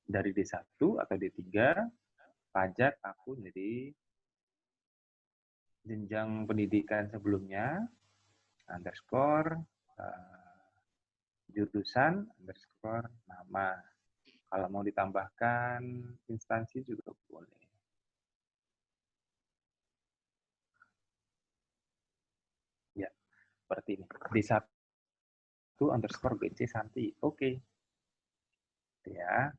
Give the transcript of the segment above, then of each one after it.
dari D1 atau D3, pajak aku jadi jenjang pendidikan sebelumnya, underscore, jurusan, underscore, nama. Kalau mau ditambahkan instansi juga boleh. Ya, seperti ini. D1 underscore BC Santi. Oke. Ya.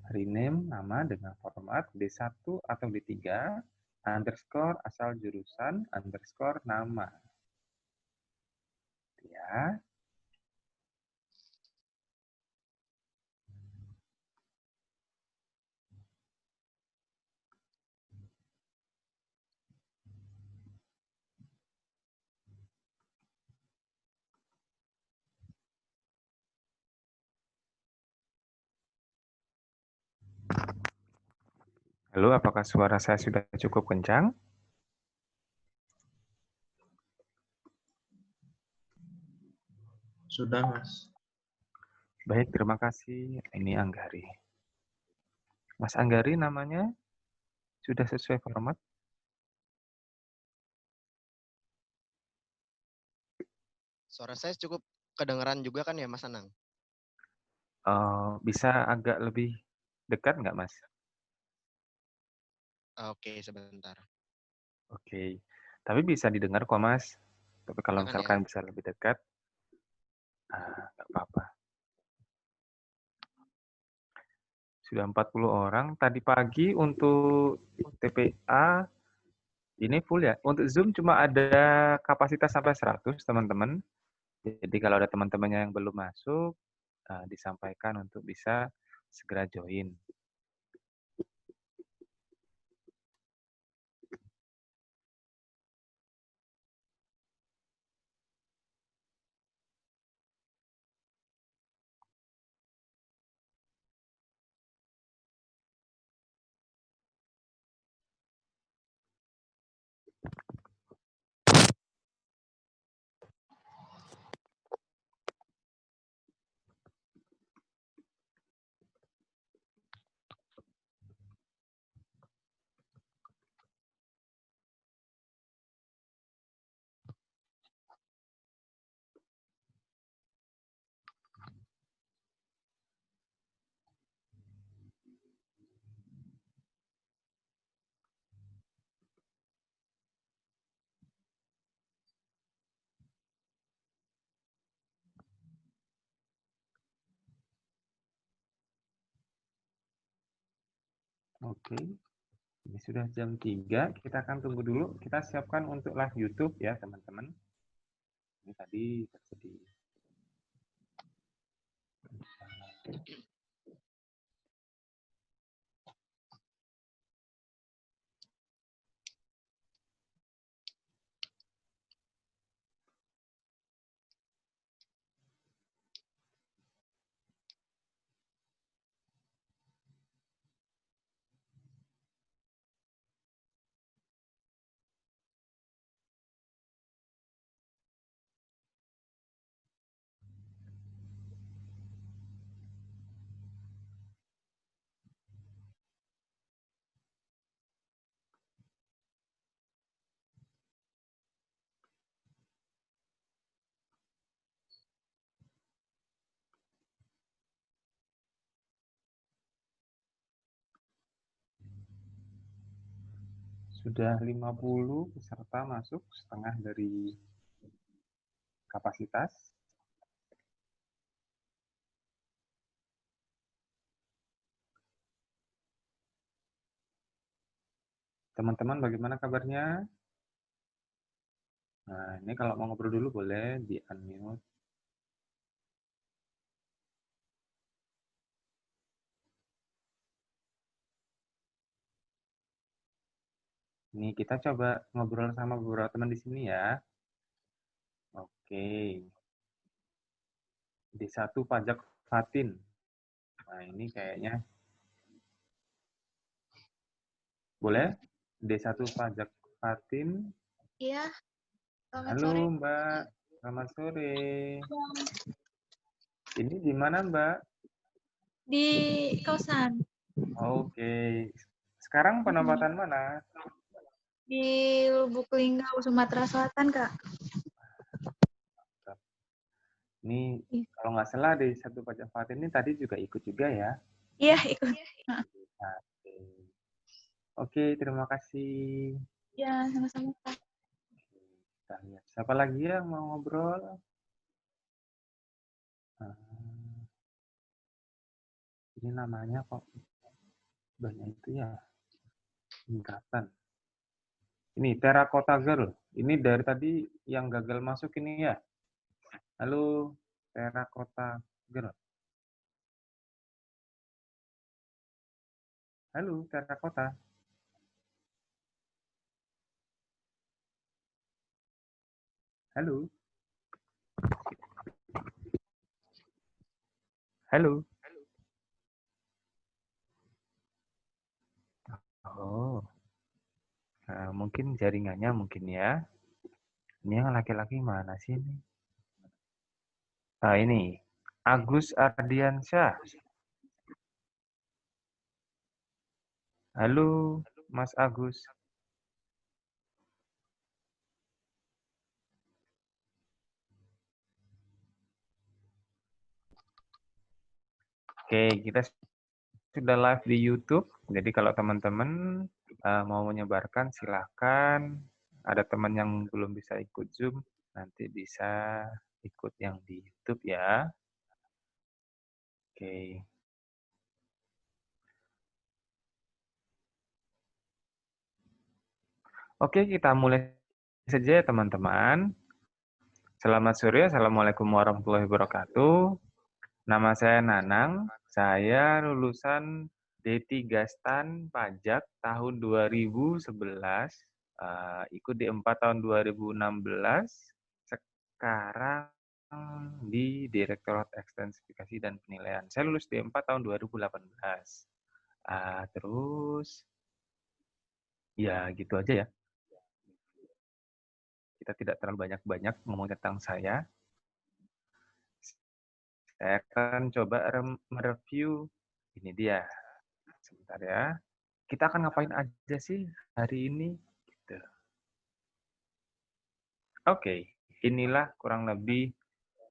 Rename nama dengan format D1 atau D3 underscore asal jurusan underscore nama. Ya. Halo, apakah suara saya sudah cukup kencang? Sudah, Mas. Baik, terima kasih. Ini Anggari. Mas Anggari namanya sudah sesuai format? Suara saya cukup kedengeran juga kan ya, Mas Anang? Bisa agak lebih dekat nggak, Mas? Oke, sebentar. Oke. Tapi bisa didengar kok, Mas. Tapi kalau Silakan ya. misalkan bisa lebih dekat, nggak apa-apa. Sudah 40 orang. Tadi pagi untuk TPA ini full ya. Untuk Zoom cuma ada kapasitas sampai 100, teman-teman. Jadi kalau ada teman-temannya yang belum masuk, disampaikan untuk bisa segera join. Oke. Ini sudah jam 3, kita akan tunggu dulu. Kita siapkan untuk live YouTube ya, teman-teman. Ini tadi tersedia. Sudah 50 peserta masuk, setengah dari kapasitas. Teman-teman bagaimana kabarnya? Nah, ini kalau mau ngobrol dulu boleh di unmute. Ini kita coba ngobrol sama beberapa teman di sini ya. Oke. Oke. D1 pajak Fatin. Nah, ini kayaknya boleh? D1 pajak Fatin. Iya, selamat Halo, sore. Mbak. Selamat sore. Ini di mana, Mbak? Di kosan, Oke. Sekarang penempatan mana? di Lubuk Linggau, Sumatera Selatan, Kak. Ini Iya. kalau nggak salah D1 pajak Fatin ini tadi juga ikut juga ya. Iya, ikut. Oke, terima kasih. Ya, sama-sama, Kak. Kita lihat. Siapa lagi yang mau ngobrol? Ini namanya kok banyak itu ya, singkatan. Ini Terracotta Girl. Ini dari tadi yang gagal masuk ini ya. Halo, Terracotta Girl. Halo, Terracotta. Halo. Halo. Oh, mungkin jaringannya mungkin ya. Ini yang laki-laki mana sih ini? Nah, ini Agus Ardiansyah. Halo, Mas Agus. Oke, kita sudah live di YouTube. Jadi kalau teman-teman mau menyebarkan, silahkan. Ada teman yang belum bisa ikut Zoom, nanti bisa ikut yang di YouTube ya. Oke. Oke, kita mulai saja ya teman-teman. Selamat sore, Assalamualaikum warahmatullahi wabarakatuh. Nama saya Nanang, saya lulusan D3 STAN Pajak tahun 2011, ikut D4 tahun 2016, sekarang di Direktorat Ekstensifikasi dan Penilaian. Saya lulus D4 tahun 2018. Terus, ya gitu aja ya. Kita tidak terlalu banyak-banyak ngomong tentang saya. Saya akan coba mereview, ini dia. Sebentar ya. Kita akan ngapain aja sih hari ini? Gitu. Oke, inilah kurang lebih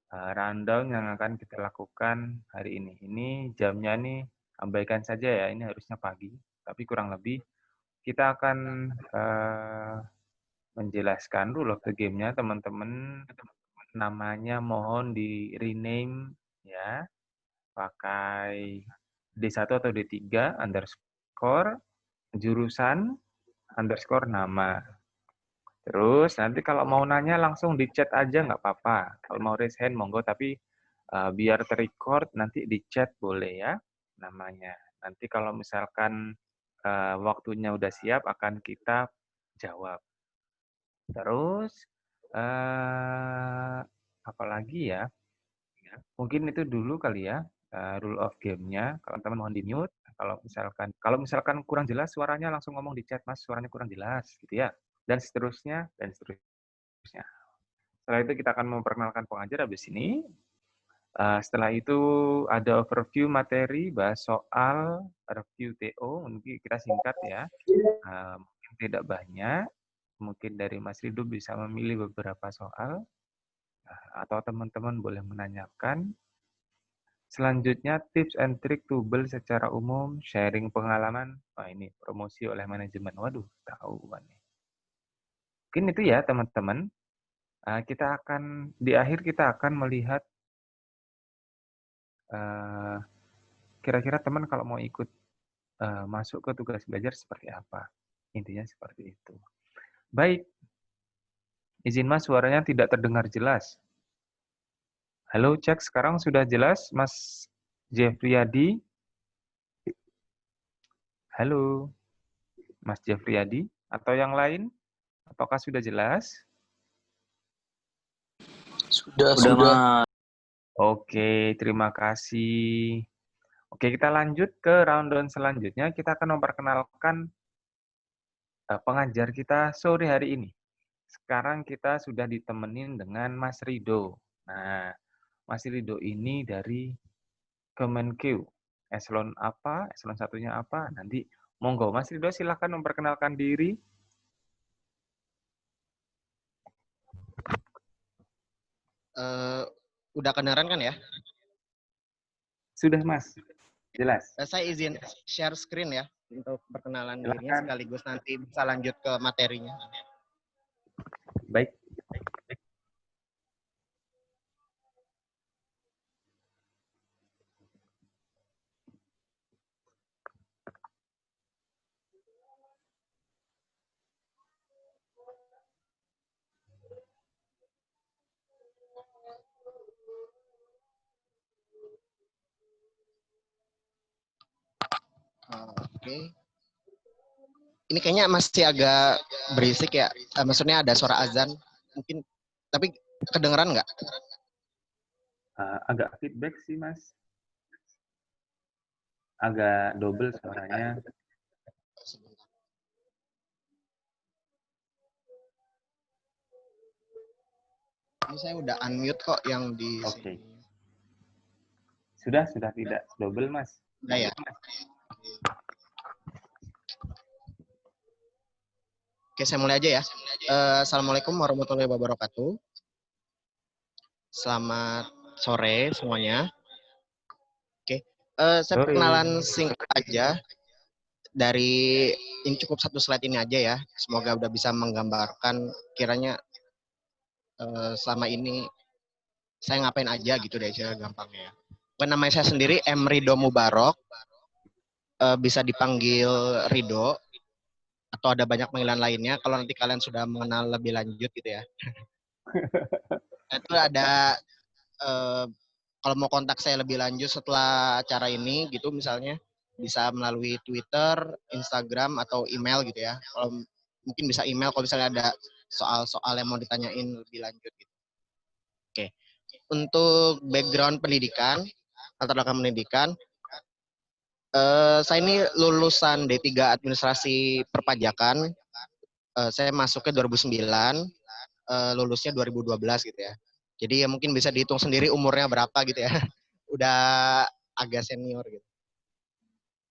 rundown yang akan kita lakukan hari ini. Ini jamnya nih, abaikan saja ya, ini harusnya pagi. Tapi kurang lebih kita akan menjelaskan rule of the game-nya, teman-teman. Namanya mohon di rename ya, pakai D1 atau D3 underscore jurusan underscore nama. Terus nanti kalau mau nanya langsung di chat aja nggak apa-apa. Kalau mau raise hand monggo, tapi biar terrecord nanti di chat boleh ya namanya. Nanti kalau misalkan waktunya udah siap akan kita jawab. Terus apalagi ya? Mungkin itu dulu kali ya rule of game-nya. Kalau teman mohon di mute. Kalau misalkan kurang jelas suaranya langsung ngomong di chat, Mas, suaranya kurang jelas gitu ya. Dan seterusnya dan seterusnya. Setelah itu kita akan memperkenalkan pengajar habis ini. Setelah itu ada overview materi, bahas soal review TO, mungkin kita singkat ya. Mungkin tidak banyak, mungkin dari Mas Ridho bisa memilih beberapa soal, atau teman-teman boleh menanyakan. Selanjutnya tips and trick tubel secara umum, sharing pengalaman. Wah ini promosi oleh manajemen. Waduh, tahuan nih. Mungkin itu ya teman-teman. Kita akan di akhir kita akan melihat kira-kira teman kalau mau ikut masuk ke tugas belajar seperti apa. Intinya seperti itu. Baik. Izin Mas, suaranya tidak terdengar jelas. Halo, cek sekarang sudah jelas, Mas Jeffriyadi. Halo, Mas Jeffriyadi. Atau yang lain? Apakah sudah jelas? Sudah, Mas. Oke, terima kasih. Oke, kita lanjut ke rundown selanjutnya. Kita akan memperkenalkan pengajar kita sore hari ini. Sekarang kita sudah ditemenin dengan Mas Rido. Nah, Mas Rido ini dari Kemenkeu. Eselon apa? Eselon satunya apa? Nanti monggo Mas Rido silahkan memperkenalkan diri. Udah kedengeran kan ya? Sudah Mas, jelas. Saya izin share screen ya untuk perkenalan dirinya Silakan. sekaligus nanti bisa lanjut ke materinya. Baik. Oke. Ini kayaknya masih agak berisik ya. Maksudnya ada suara azan mungkin, tapi kedengeran nggak? Agak feedback sih Mas. Agak double suaranya. Ini saya udah unmute kok yang di Oke. sini. Sudah tidak double Mas. Udah ya. Oke, saya mulai aja ya. Assalamualaikum warahmatullahi wabarakatuh. Selamat sore semuanya. Oke, saya Sore. perkenalan singkat aja. Dari ini cukup satu slide ini aja ya. Semoga udah bisa menggambarkan kiranya selama ini saya ngapain aja gitu deh, cara gampangnya ya. Namanya saya sendiri M. Rido Mubarok. Bisa dipanggil Rido. Atau ada banyak panggilan lainnya kalau nanti kalian sudah mengenal lebih lanjut gitu ya. Itu ada kalau mau kontak saya lebih lanjut setelah acara ini gitu misalnya bisa melalui Twitter, Instagram atau email gitu ya. Kalau mungkin bisa email kalau misalnya ada soal-soal yang mau ditanyain lebih lanjut gitu. Oke. Untuk background pendidikan, latar belakang pendidikan, saya ini lulusan D3 Administrasi Perpajakan. Saya masuknya 2009, lulusnya 2012 gitu ya. Jadi ya mungkin bisa dihitung sendiri umurnya berapa gitu ya. Udah agak senior gitu.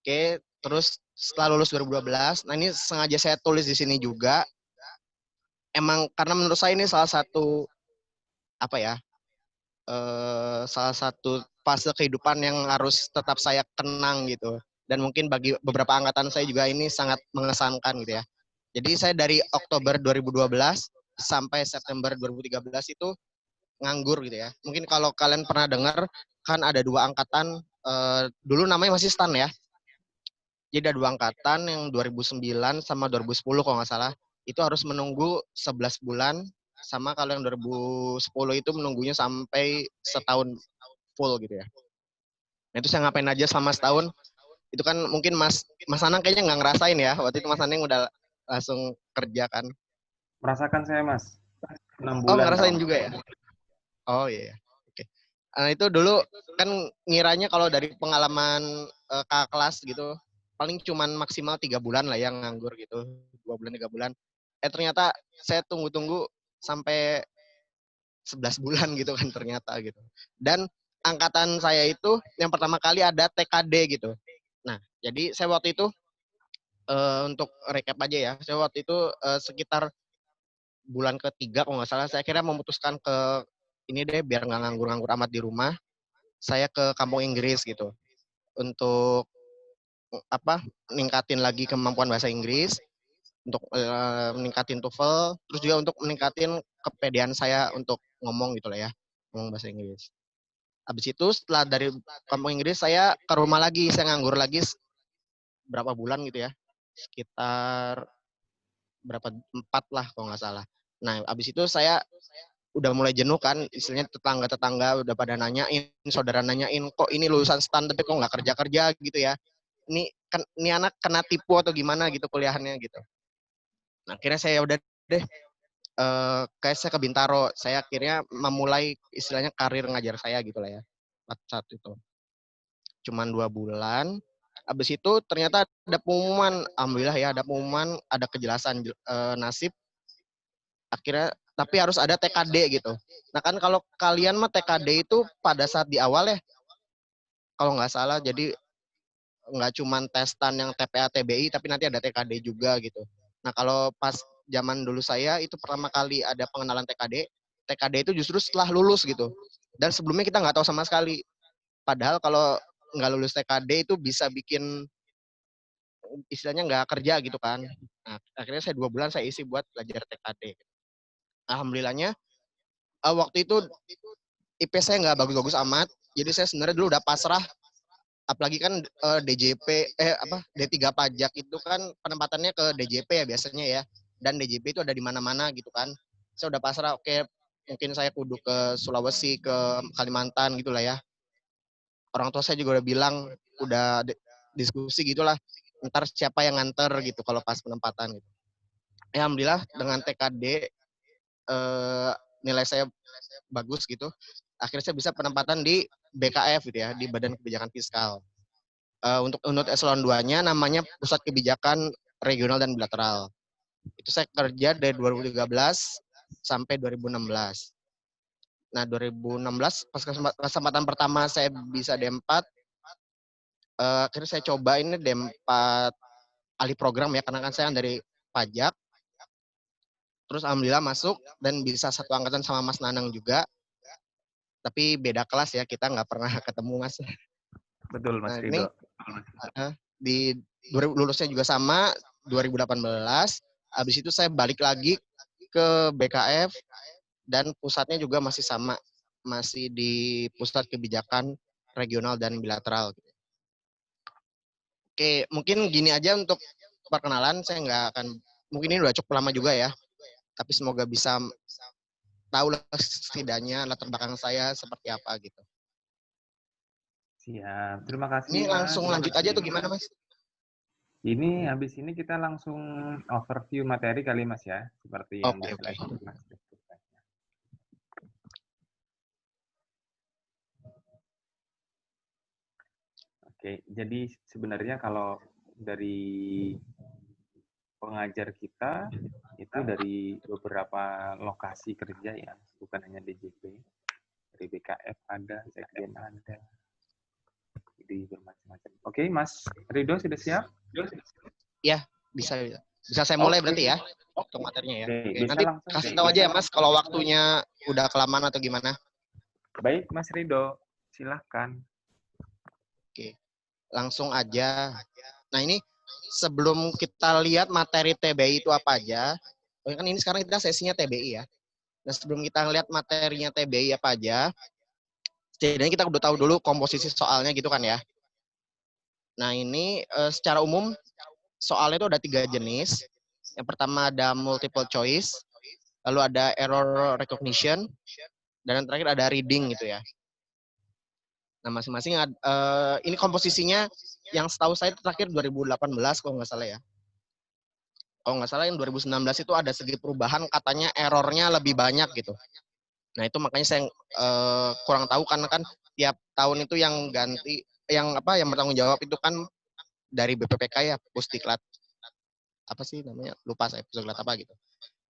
Oke, terus setelah lulus 2012, nah ini sengaja saya tulis di sini juga. Emang karena menurut saya ini salah satu apa ya? Salah satu fase kehidupan yang harus tetap saya kenang gitu. Dan mungkin bagi beberapa angkatan saya juga ini sangat mengesankan gitu ya. Jadi saya dari Oktober 2012 sampai September 2013 itu nganggur gitu ya. Mungkin kalau kalian pernah dengar kan ada dua angkatan, dulu namanya masih STAN ya. Jadi ada dua angkatan yang 2009 sama 2010 kalau nggak salah. Itu harus menunggu 11 bulan, sama kalau yang 2010 itu menunggunya sampai setahun full gitu ya. Nah itu saya ngapain aja selama setahun. Itu kan mungkin Mas Anang kayaknya nggak ngerasain ya. Waktu itu Mas Anang udah langsung kerja kan. Merasakan saya Mas. 6 Oh bulan. ngerasain juga ya? Oh iya. Oke. Nah itu dulu kan ngiranya kalau dari pengalaman kakak kelas gitu, paling cuman maksimal 3 bulan lah yang nganggur gitu. 2 bulan, 3 bulan. Ternyata saya tunggu-tunggu sampai 11 bulan gitu kan ternyata gitu. Dan angkatan saya itu yang pertama kali ada TKD gitu. Nah, jadi saya waktu itu untuk recap aja ya, saya waktu itu sekitar bulan ketiga kalau nggak salah, saya kira memutuskan ke ini deh biar nggak nganggur-nganggur amat di rumah, saya ke kampung Inggris gitu untuk apa ningkatin lagi kemampuan bahasa Inggris, untuk meningkatin TOEFL, terus juga untuk meningkatin kepedean saya untuk ngomong gitu lah ya, ngomong bahasa Inggris. Habis itu setelah dari kampung Inggris saya ke rumah lagi, saya nganggur lagi berapa bulan gitu ya, sekitar berapa 4 lah kalau nggak salah. Nah habis itu saya udah mulai jenuh kan, istilahnya tetangga-tetangga udah pada nanyain, saudara nanyain, kok ini lulusan STAN tapi kok nggak kerja-kerja gitu ya. Ini anak kena tipu atau gimana gitu kuliahannya gitu. Nah akhirnya saya udah deh kayak saya ke Bintaro, saya akhirnya memulai istilahnya karir ngajar saya gitu lah ya. Saat itu. Cuman 2 bulan. Habis itu ternyata ada pengumuman, alhamdulillah ya ada pengumuman, ada kejelasan nasib. Akhirnya tapi harus ada TKD gitu. Nah kan kalau kalian mah TKD itu pada saat di awal ya, kalau nggak salah, jadi nggak cuman testan yang TPA TBI, tapi nanti ada TKD juga gitu. Nah kalau pas zaman dulu saya itu pertama kali ada pengenalan TKD. TKD itu justru setelah lulus gitu. Dan sebelumnya kita nggak tahu sama sekali. Padahal kalau nggak lulus TKD itu bisa bikin istilahnya nggak kerja gitu kan. Nah, akhirnya saya 2 bulan saya isi buat belajar TKD. Alhamdulillahnya waktu itu IP saya nggak bagus-bagus amat. Jadi saya sebenarnya dulu udah pasrah. Apalagi kan DJP D3 pajak itu kan penempatannya ke DJP ya biasanya ya. Dan DJP itu ada di mana-mana gitu kan. Saya udah pasrah, oke, mungkin saya kudu ke Sulawesi, ke Kalimantan gitu lah ya. Orang tua saya juga udah bilang, udah diskusi gitulah, ntar siapa yang nganter gitu kalau pas penempatan gitu. Ya, alhamdulillah dengan TKD nilai saya bagus gitu. Akhirnya saya bisa penempatan di BKF gitu ya, di Badan Kebijakan Fiskal. Untuk eselon 2-nya namanya Pusat Kebijakan Regional dan Bilateral. Itu saya kerja dari 2013 sampai 2016. Nah, 2016 pas kesempatan pertama saya bisa D4, akhirnya saya coba ini D4 ahli program ya, karena kan saya dari pajak. Terus alhamdulillah masuk dan bisa satu angkatan sama Mas Nanang juga. Tapi beda kelas ya, kita nggak pernah ketemu Mas. Betul, Mas Nah, Rido. di lulusnya juga sama 2018. Habis itu saya balik lagi ke BKF dan pusatnya juga masih sama, masih di Pusat Kebijakan Regional dan Bilateral. Oke, mungkin gini aja untuk perkenalan, saya nggak akan, mungkin ini udah cukup lama juga ya, tapi semoga bisa tahu lah setidaknya latar belakang saya seperti apa gitu. Siap. Terima kasih, Ini Mas. langsung lanjut aja tuh gimana Mas? Ini habis ini kita langsung overview materi kali Mas ya, seperti yang Oke. dijelaskan Mas. Oke, jadi sebenarnya kalau dari pengajar kita itu dari beberapa lokasi kerja ya, bukan hanya DJP, dari BKF ada, Sekjen ada, di bermacam-macam. Oke, Mas Rido sudah siap? Ya, bisa saya mulai berarti ya untuk materinya ya. Oke, Nanti langsung kasih tahu aja ya Mas kalau waktunya udah kelamaan atau gimana. Baik, Mas Rido, silahkan. Oke, langsung aja. Nah ini sebelum kita lihat materi TBI itu apa aja, kan ini sekarang kita sesinya TBI ya. Nah sebelum kita lihat materinya TBI apa aja, setidaknya kita udah tahu dulu komposisi soalnya gitu kan ya. Nah ini secara umum soalnya itu ada 3 jenis. Yang pertama ada multiple choice, lalu ada error recognition, dan yang terakhir ada reading gitu ya. Nah masing-masing ini komposisinya yang setahu saya terakhir 2018 kalau nggak salah ya. Kalau nggak salah yang 2019 itu ada segi perubahan, katanya errornya lebih banyak gitu. Nah itu makanya saya kurang tahu karena kan tiap tahun itu yang ganti, yang bertanggung jawab itu kan dari BPPK ya, Pusdiklat. Apa sih namanya? Lupa saya, Pusdiklat apa gitu.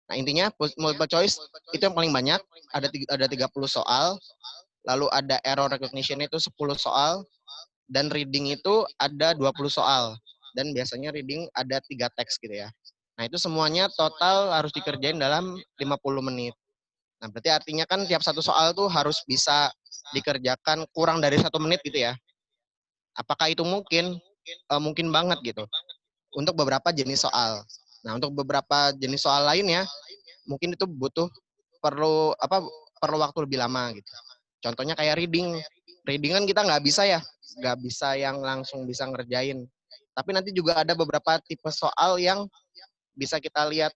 Nah intinya multiple choice itu yang paling banyak, ada 30 soal, lalu ada error recognition itu 10 soal, dan reading itu ada 20 soal. Dan biasanya reading ada 3 teks gitu ya. Nah itu semuanya total harus dikerjain dalam 50 menit. Nah berarti artinya kan tiap satu soal tuh harus bisa dikerjakan kurang dari 1 menit gitu ya. Apakah itu mungkin? Mungkin banget gitu. Untuk beberapa jenis soal. Nah untuk beberapa jenis soal lainnya, mungkin itu perlu waktu lebih lama gitu. Contohnya kayak reading. Reading kan kita nggak bisa ya, nggak bisa yang langsung bisa ngerjain. Tapi nanti juga ada beberapa tipe soal yang bisa kita lihat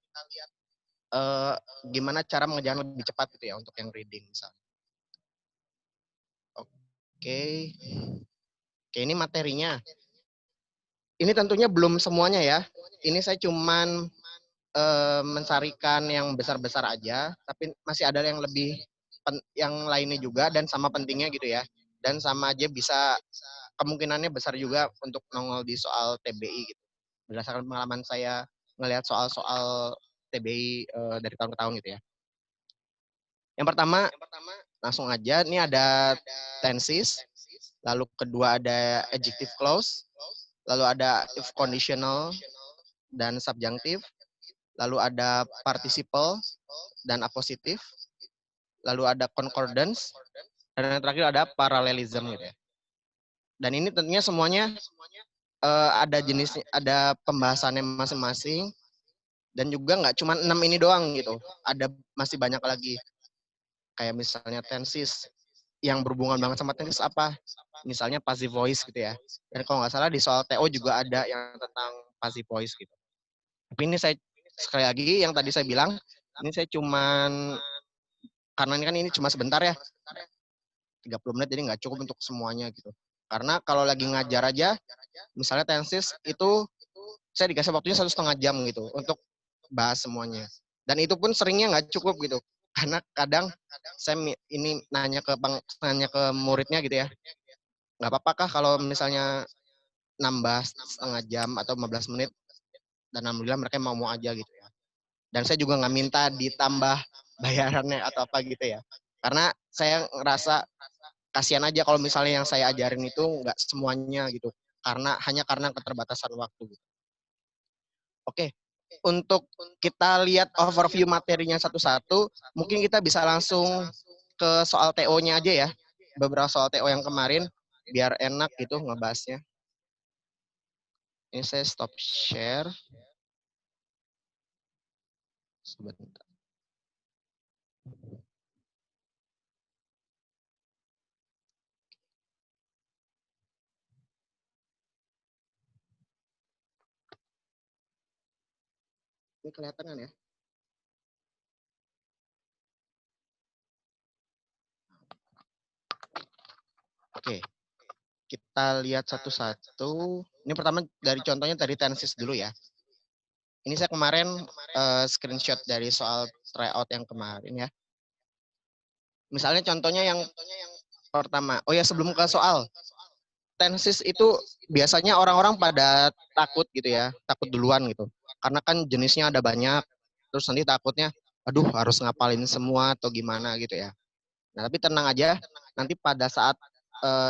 gimana cara mengerjakan lebih cepat gitu ya untuk yang reading misalnya. Oke, ini materinya. Ini tentunya belum semuanya ya. Ini saya cuman mencarikan yang besar-besar aja, tapi masih ada yang lebih yang lainnya juga dan sama pentingnya gitu ya. Dan sama aja bisa kemungkinannya besar juga untuk nongol di soal TBI gitu. Berdasarkan pengalaman saya ngelihat soal-soal TBI dari tahun ke tahun gitu ya. Yang pertama, langsung aja, ini ada tenses, lalu kedua ada adjective clause, lalu ada if conditional dan subjunctive, lalu ada participle dan appositive, lalu ada concordance, dan yang terakhir ada parallelism gitu ya. Dan ini tentunya semuanya ada jenisnya, ada pembahasannya masing-masing, dan juga nggak cuma 6 ini doang gitu, ada masih banyak lagi. Kayak misalnya tenses yang berhubungan banget sama tenses apa? Misalnya passive voice gitu ya. Dan kalau nggak salah di soal TO juga ada yang tentang passive voice gitu. Tapi ini saya sekali lagi yang tadi saya bilang, ini saya cuman karena ini cuma sebentar ya, 30 menit, jadi nggak cukup untuk semuanya gitu. Karena kalau lagi ngajar aja, misalnya tenses itu saya dikasih waktunya 1,5 jam gitu untuk bahas semuanya. Dan itu pun seringnya nggak cukup gitu. Karena kadang saya ini nanya ke muridnya gitu ya, nggak apa-apa kah kalau misalnya nambah setengah jam atau 15 menit, dan alhamdulillah mereka mau aja gitu ya. Dan saya juga nggak minta ditambah bayarannya atau apa gitu ya. Karena saya ngerasa kasihan aja kalau misalnya yang saya ajarin itu nggak semuanya gitu. Hanya karena keterbatasan waktu. Oke, untuk kita lihat overview materinya satu-satu, mungkin kita bisa langsung ke soal TO-nya aja ya. Beberapa soal TO yang kemarin, biar enak gitu ngebahasnya. Ini saya stop share. Sebentar. Ini kelihatan kan ya? Oke, kita lihat satu-satu. Ini pertama dari contohnya dari tenses dulu ya. Ini saya kemarin screenshot dari soal tryout yang kemarin ya. Misalnya contohnya yang pertama. Oh ya, sebelum ke soal. Tenses itu biasanya orang-orang pada takut gitu ya, takut duluan gitu. Karena kan jenisnya ada banyak, terus nanti takutnya, aduh harus ngapalin semua atau gimana gitu ya. Nah tapi tenang aja, nanti pada saat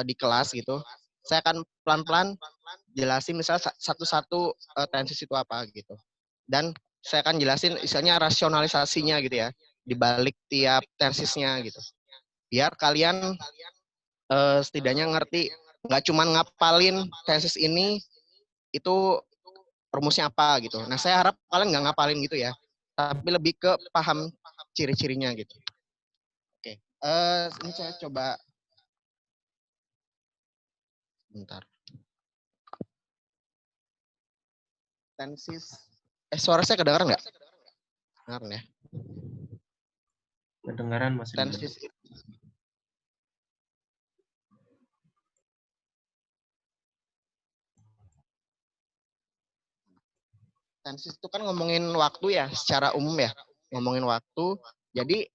di kelas gitu, saya akan pelan-pelan jelasin misalnya satu-satu tenses itu apa gitu. Dan saya akan jelasin istilahnya rasionalisasinya gitu ya, di balik tiap tensesnya gitu. Biar kalian setidaknya ngerti, nggak cuma ngapalin tesis ini itu rumusnya apa gitu. Nah saya harap kalian nggak ngapalin gitu ya, tapi lebih ke paham ciri-cirinya gitu. Oke, ini saya coba bentar. Tensis, suara saya kedengaran nggak? Kedengaran ya. Kedengaran Mas Ridho. Tensis tensis itu kan ngomongin waktu ya, secara umum ya, ngomongin waktu. Jadi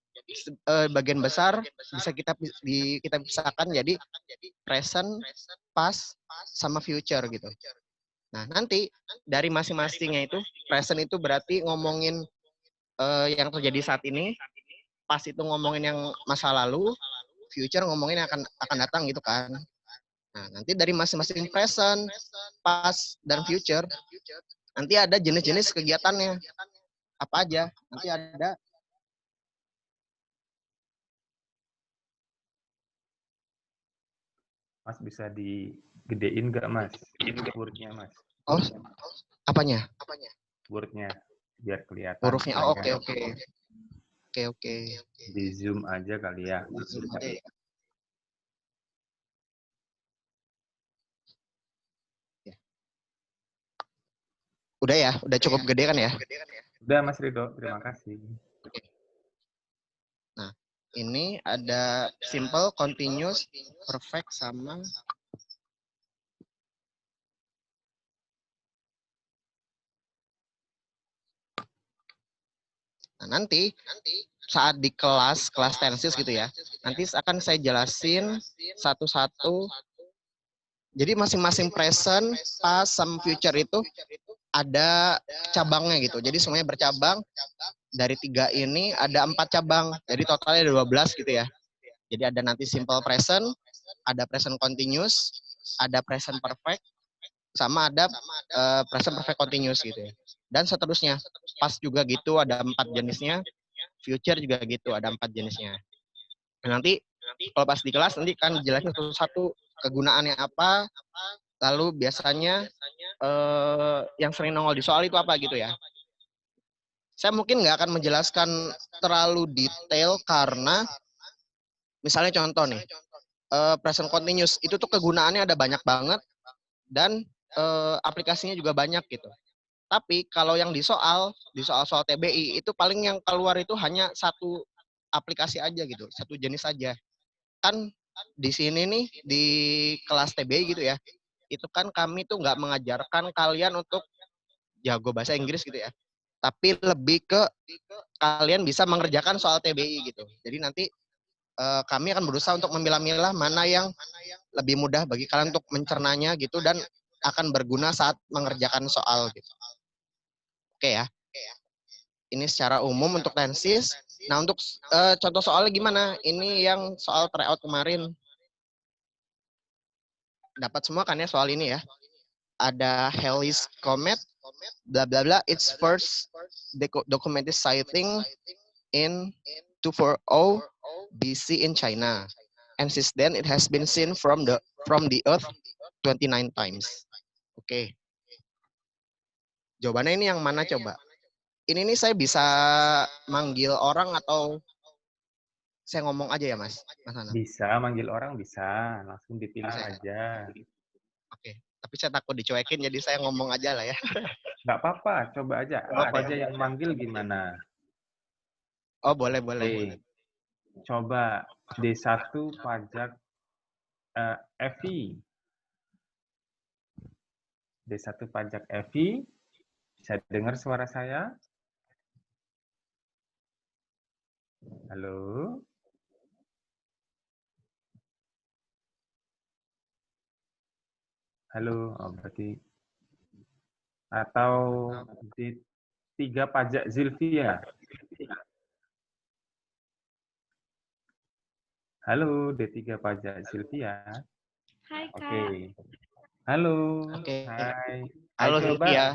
bagian besar bisa kita pisahkan jadi present, past, sama future gitu. Nah nanti dari masing-masingnya itu, present itu berarti ngomongin yang terjadi saat ini, past itu ngomongin yang masa lalu, future ngomongin yang akan datang gitu kan. Nah nanti dari masing-masing present, past, dan future nanti ada jenis-jenis kegiatannya apa aja. Nanti ada Mas bisa digedein nggak Mas? Word-nya Mas. oh apanya? Word-nya biar kelihatan. Hurufnya. Oh, oke. Di zoom aja kali ya. Zoom aja ya. Udah ya, udah cukup gede kan ya? Udah Mas Ridho, terima kasih. Nah, ini ada simple, continuous, perfect, sama Nah, nanti saat di kelas tenses gitu ya, nanti akan saya jelasin satu-satu. Jadi masing-masing present, past, sama future itu ada cabangnya gitu. Jadi semuanya bercabang. Dari 3 ini ada 4 cabang. Jadi totalnya ada 12 gitu ya. Jadi ada nanti simple present, ada present continuous, ada present perfect, sama ada present perfect continuous gitu ya. Dan seterusnya. Past juga gitu, ada 4 jenisnya. Future juga gitu, ada 4 jenisnya. Nah, nanti kalau pas di kelas nanti kan jelasin satu-satu kegunaannya apa, lalu biasanya yang sering nongol di soal itu apa gitu ya. Saya mungkin nggak akan menjelaskan terlalu detail karena misalnya contoh nih, present continuous itu tuh kegunaannya ada banyak banget dan aplikasinya juga banyak gitu. Tapi kalau yang di soal TBI itu paling yang keluar itu hanya satu aplikasi aja gitu, satu jenis aja. Kan di sini nih di kelas TBI gitu ya, itu kan kami tuh nggak mengajarkan kalian untuk jago bahasa Inggris gitu ya, tapi lebih ke kalian bisa mengerjakan soal TBI gitu. Jadi nanti kami akan berusaha untuk memilah-milah mana yang lebih mudah bagi kalian untuk mencernanya gitu dan akan berguna saat mengerjakan soal gitu. Oke ya. Ini secara umum untuk tenses. Nah, untuk contoh soalnya gimana? Ini yang soal tryout kemarin. Dapat semua kan ya soal ini ya? Ada Halley's Comet, bla bla bla. Its first documented sighting in 240 BC in China. And since then it has been seen from the Earth 29 times. Oke. Jawabannya ini yang mana coba? Ini nih saya bisa manggil orang atau saya ngomong aja ya Mas? Mas Hana? Bisa, manggil orang bisa. Langsung dipilih Bisa ya? aja. Oke. Tapi saya takut dicuekin jadi saya ngomong aja lah ya. Nggak apa-apa, coba aja. Nggak Aku apa-apa aja ya? yang manggil gimana? Oh boleh boleh. Oke, coba D1 pajak FI. D1 pajak FI. Bisa dengar suara saya? Halo? Halo, oh, berarti atau D3 pajak Zilvia. Halo, D3 pajak Zilvia. Hai Kak. Oke. Halo. Oke. Hai. Halo Ayo coba. Zilvia.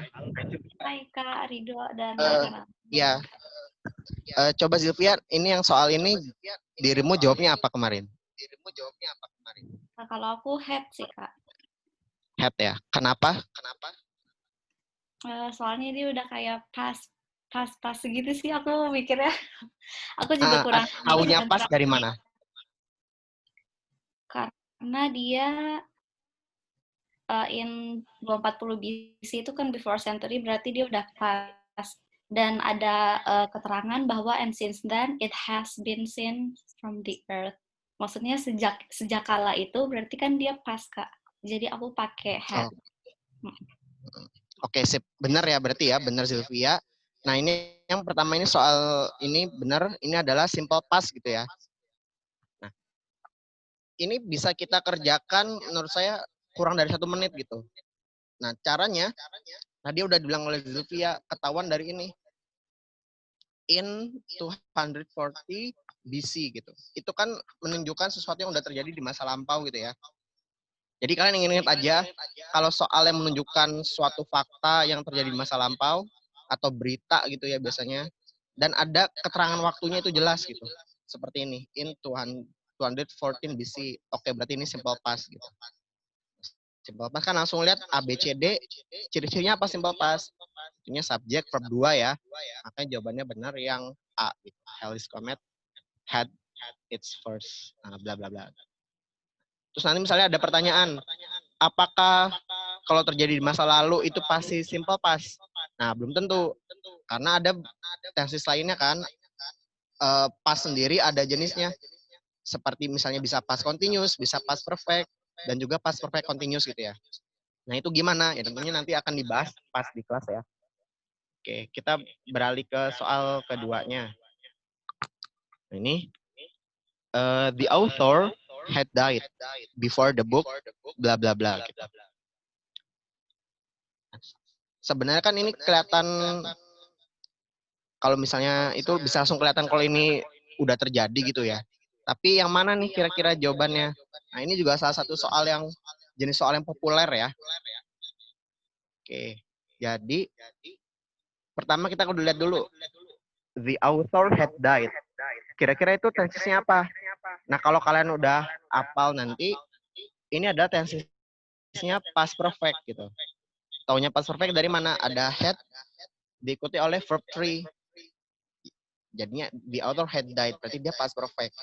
Hai Kak Rido dan Iya. Coba Zilvia, ini yang soal ini dirimu jawabnya apa kemarin? Nah, kalau aku head sih Kak. Head ya. Kenapa? Soalnya dia udah kayak pas gitu sih aku mikirnya. Aku juga kurang Taunya pas dari mana? Karena dia in 240 BC itu kan before century, berarti dia udah pas. Dan ada keterangan bahwa and since then it has been seen from the earth. Maksudnya sejak kala itu berarti kan dia pas Kak. Jadi aku pakai had. Oke, sip. Benar ya berarti ya, benar Sylvia. Nah, ini yang pertama ini soal ini benar, ini adalah simple past gitu ya. Nah, ini bisa kita kerjakan menurut saya kurang dari 1 menit gitu. Nah, caranya, dia udah dibilang oleh Sylvia, ketahuan dari ini. In 240 BC gitu. Itu kan menunjukkan sesuatu yang udah terjadi di masa lampau gitu ya. Jadi kalian ingat aja, kalau soal yang menunjukkan suatu fakta yang terjadi di masa lampau, atau berita gitu ya biasanya, dan ada keterangan waktunya itu jelas gitu. Seperti ini, in 214 BC. Oke, berarti ini simple past gitu. Simple past kan langsung lihat A, B, C, D, ciri-cirinya apa simple past? Ini subjek, verb 2 ya. Makanya jawabannya benar yang A. Gitu. Halley's Comet had its first, bla bla bla. Terus nanti misalnya ada pertanyaan, apakah kalau terjadi di masa lalu itu pasti simple past? Nah, belum tentu. Karena ada tenses lainnya kan, past sendiri ada jenisnya. Seperti misalnya bisa past continuous, bisa past perfect, dan juga past perfect continuous gitu ya. Nah, itu gimana? Ya tentunya nanti akan dibahas pas di kelas ya. Oke, kita beralih ke soal keduanya. Ini the author had died before the book bla bla bla. Gitu. Sebenarnya kan ini kelihatan kalau misalnya itu bisa langsung kelihatan kalau ini udah terjadi gitu ya. Tapi yang mana nih kira-kira jawabannya? Nah, ini juga salah satu soal yang jenis soal yang populer ya. Oke. Jadi pertama kita kudu lihat dulu the author had died. Kira-kira itu tensisnya apa? Nah, kalau kalian udah hafal nanti ini ada tensisnya past perfect gitu. Taunya past perfect dari mana? Ada had diikuti oleh verb 3. Jadinya the author had died, berarti dia past perfect.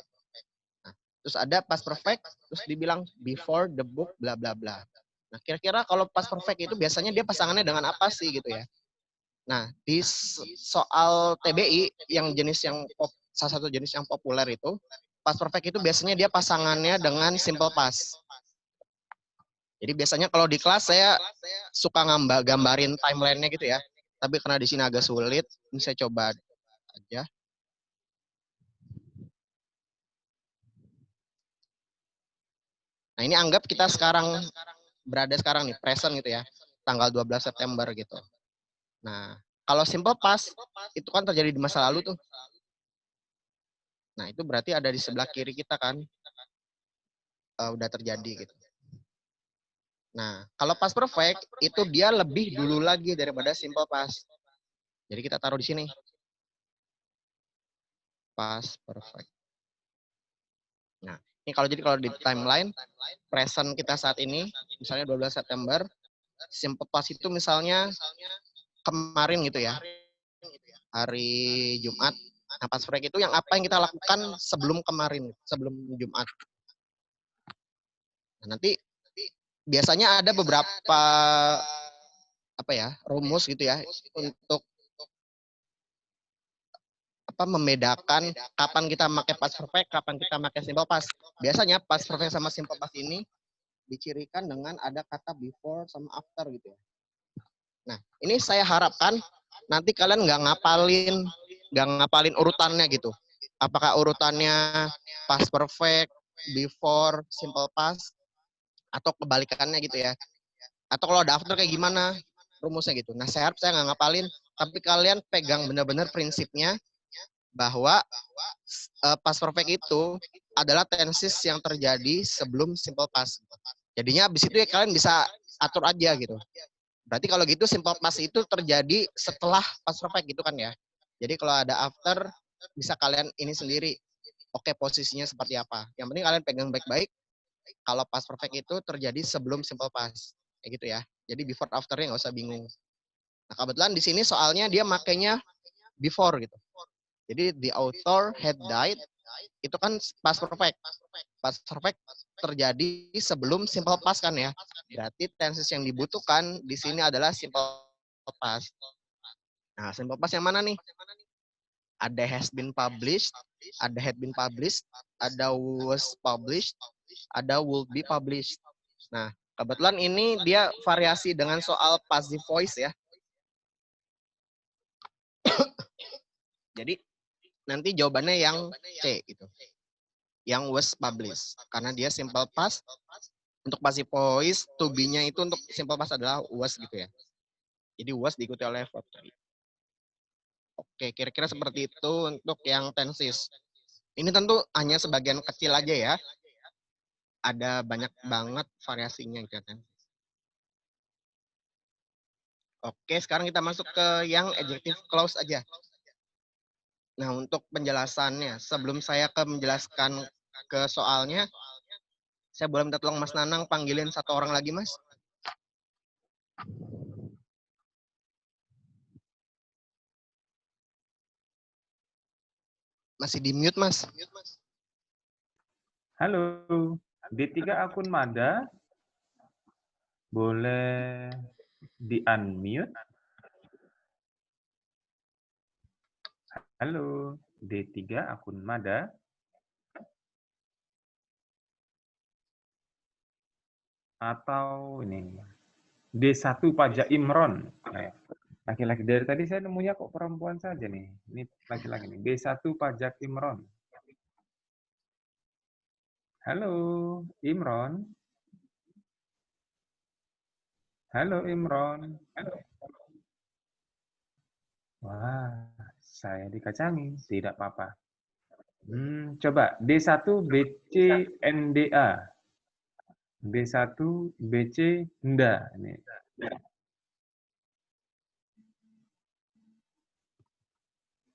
Nah, terus ada past perfect, terus dibilang before the book bla bla bla. Nah, kira-kira kalau past perfect itu biasanya dia pasangannya dengan apa sih gitu ya? Nah, di soal TBI yang salah satu jenis yang populer itu, past perfect itu biasanya dia pasangannya dengan simple past. Jadi biasanya kalau di kelas saya suka gambarin timeline-nya gitu ya. Tapi karena di sini agak sulit, ini saya coba aja. Nah, ini anggap kita berada sekarang nih, present gitu ya. Tanggal 12 September gitu. Nah, kalau simple past, itu kan terjadi di masa lalu tuh. Nah, itu berarti ada di sebelah kiri kita kan. Udah terjadi gitu. Nah, kalau past perfect, itu dia lebih dulu lagi daripada simple past. Jadi kita taruh di sini. Past perfect. Nah, ini kalau di timeline, present kita saat ini, misalnya 12 September, simple past itu misalnya kemarin gitu ya, hari Jumat. Nah, past perfect itu yang apa yang kita lakukan sebelum kemarin, sebelum Jumat. Nah, nanti biasanya ada beberapa rumus gitu ya untuk membedakan kapan kita pakai past perfect, kapan kita pakai simple past. Biasanya past perfect sama simple past ini dicirikan dengan ada kata before sama after gitu ya. Nah, ini saya harapkan nanti kalian nggak ngapalin urutannya gitu. Apakah urutannya past perfect, before, simple past, atau kebalikannya gitu ya. Atau kalau ada after kayak gimana rumusnya gitu. Nah, saya harap saya nggak ngapalin, tapi kalian pegang benar-benar prinsipnya bahwa past perfect itu adalah tenses yang terjadi sebelum simple past. Jadinya abis itu ya kalian bisa atur aja gitu. Berarti kalau gitu simple past itu terjadi setelah past perfect gitu kan ya. Jadi kalau ada after bisa kalian ini sendiri. Oke, posisinya seperti apa. Yang penting kalian pegang baik-baik. Kalau past perfect itu terjadi sebelum simple past. Kayak gitu ya. Jadi before afternya nggak usah bingung. Nah, kebetulan di sini soalnya dia makainya before gitu. Jadi the author had died itu kan past perfect. Past perfect terjadi sebelum simple past kan ya. Berarti tenses yang dibutuhkan di sini adalah simple past. Nah, simple past yang mana nih? Ada has been published, ada had been published, ada was published, ada will be published. Nah, kebetulan ini dia variasi dengan soal passive voice ya. Jadi nanti jawabannya yang C gitu. Yang was published. Karena dia simple past. Untuk passive voice, to be-nya itu untuk simple past adalah was gitu ya. Jadi was diikuti oleh verb 3. Oke, kira-kira seperti itu untuk yang tenses. Ini tentu hanya sebagian kecil aja ya. Ada banyak banget variasinya gitu kan. Oke, sekarang kita masuk ke yang adjective clause aja. Nah, untuk penjelasannya, sebelum saya menjelaskan ke soalnya, saya boleh minta tolong Mas Nanang panggilin satu orang lagi, Mas? Masih di mute, Mas. Halo, D3 akun Mada, boleh di-unmute? Halo, D3 akun Mada. Atau ini, D1 Pajak Imron. Laki-laki. Dari tadi saya nemunya kok perempuan saja nih. Ini laki-laki nih. B1 Pajak Imron. Halo, Imron. Halo, Imron. Wah, saya dikacangi. Tidak apa-apa. Coba D1 BC NDA. D1 BC NDA. Ini.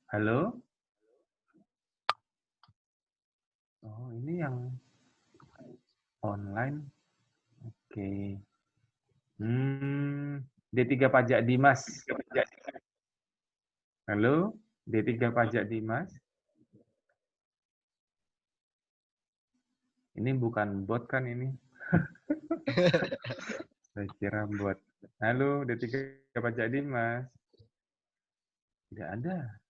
Halo? Oh, ini yang online. Oke. D3 Pajak Dimas. Halo? D3 Pajak Dimas. Ini bukan bot kan ini? Saya kira bot. Halo, D3 Pajak Dimas. Tidak ada.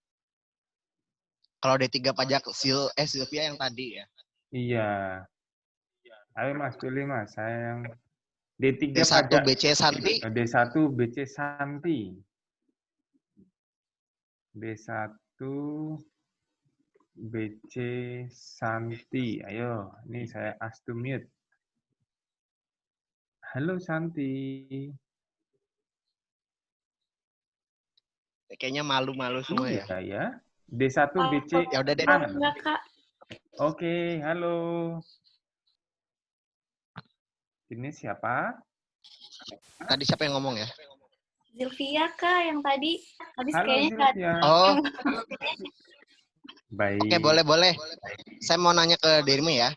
Kalau D3 pajak Sylvia yang tadi ya. Iya. Ayo Mas, pilih Mas. Saya yang D3 D1 Pajak. BC Santi. D1 BC Santi. D1 BC Santi. Ayo, ini saya ask to mute. Halo Santi. Kayaknya malu-malu semua ya. Iya ya. D1 BC Ya udah deh. Enggak, Kak. Oke, halo. Ini siapa? Tadi siapa yang ngomong ya? Sylvia, Kak, yang tadi. Habis Halo kayaknya nggak Sylvia. Oh, Baik. oke, boleh. Saya mau nanya ke dirimu ya.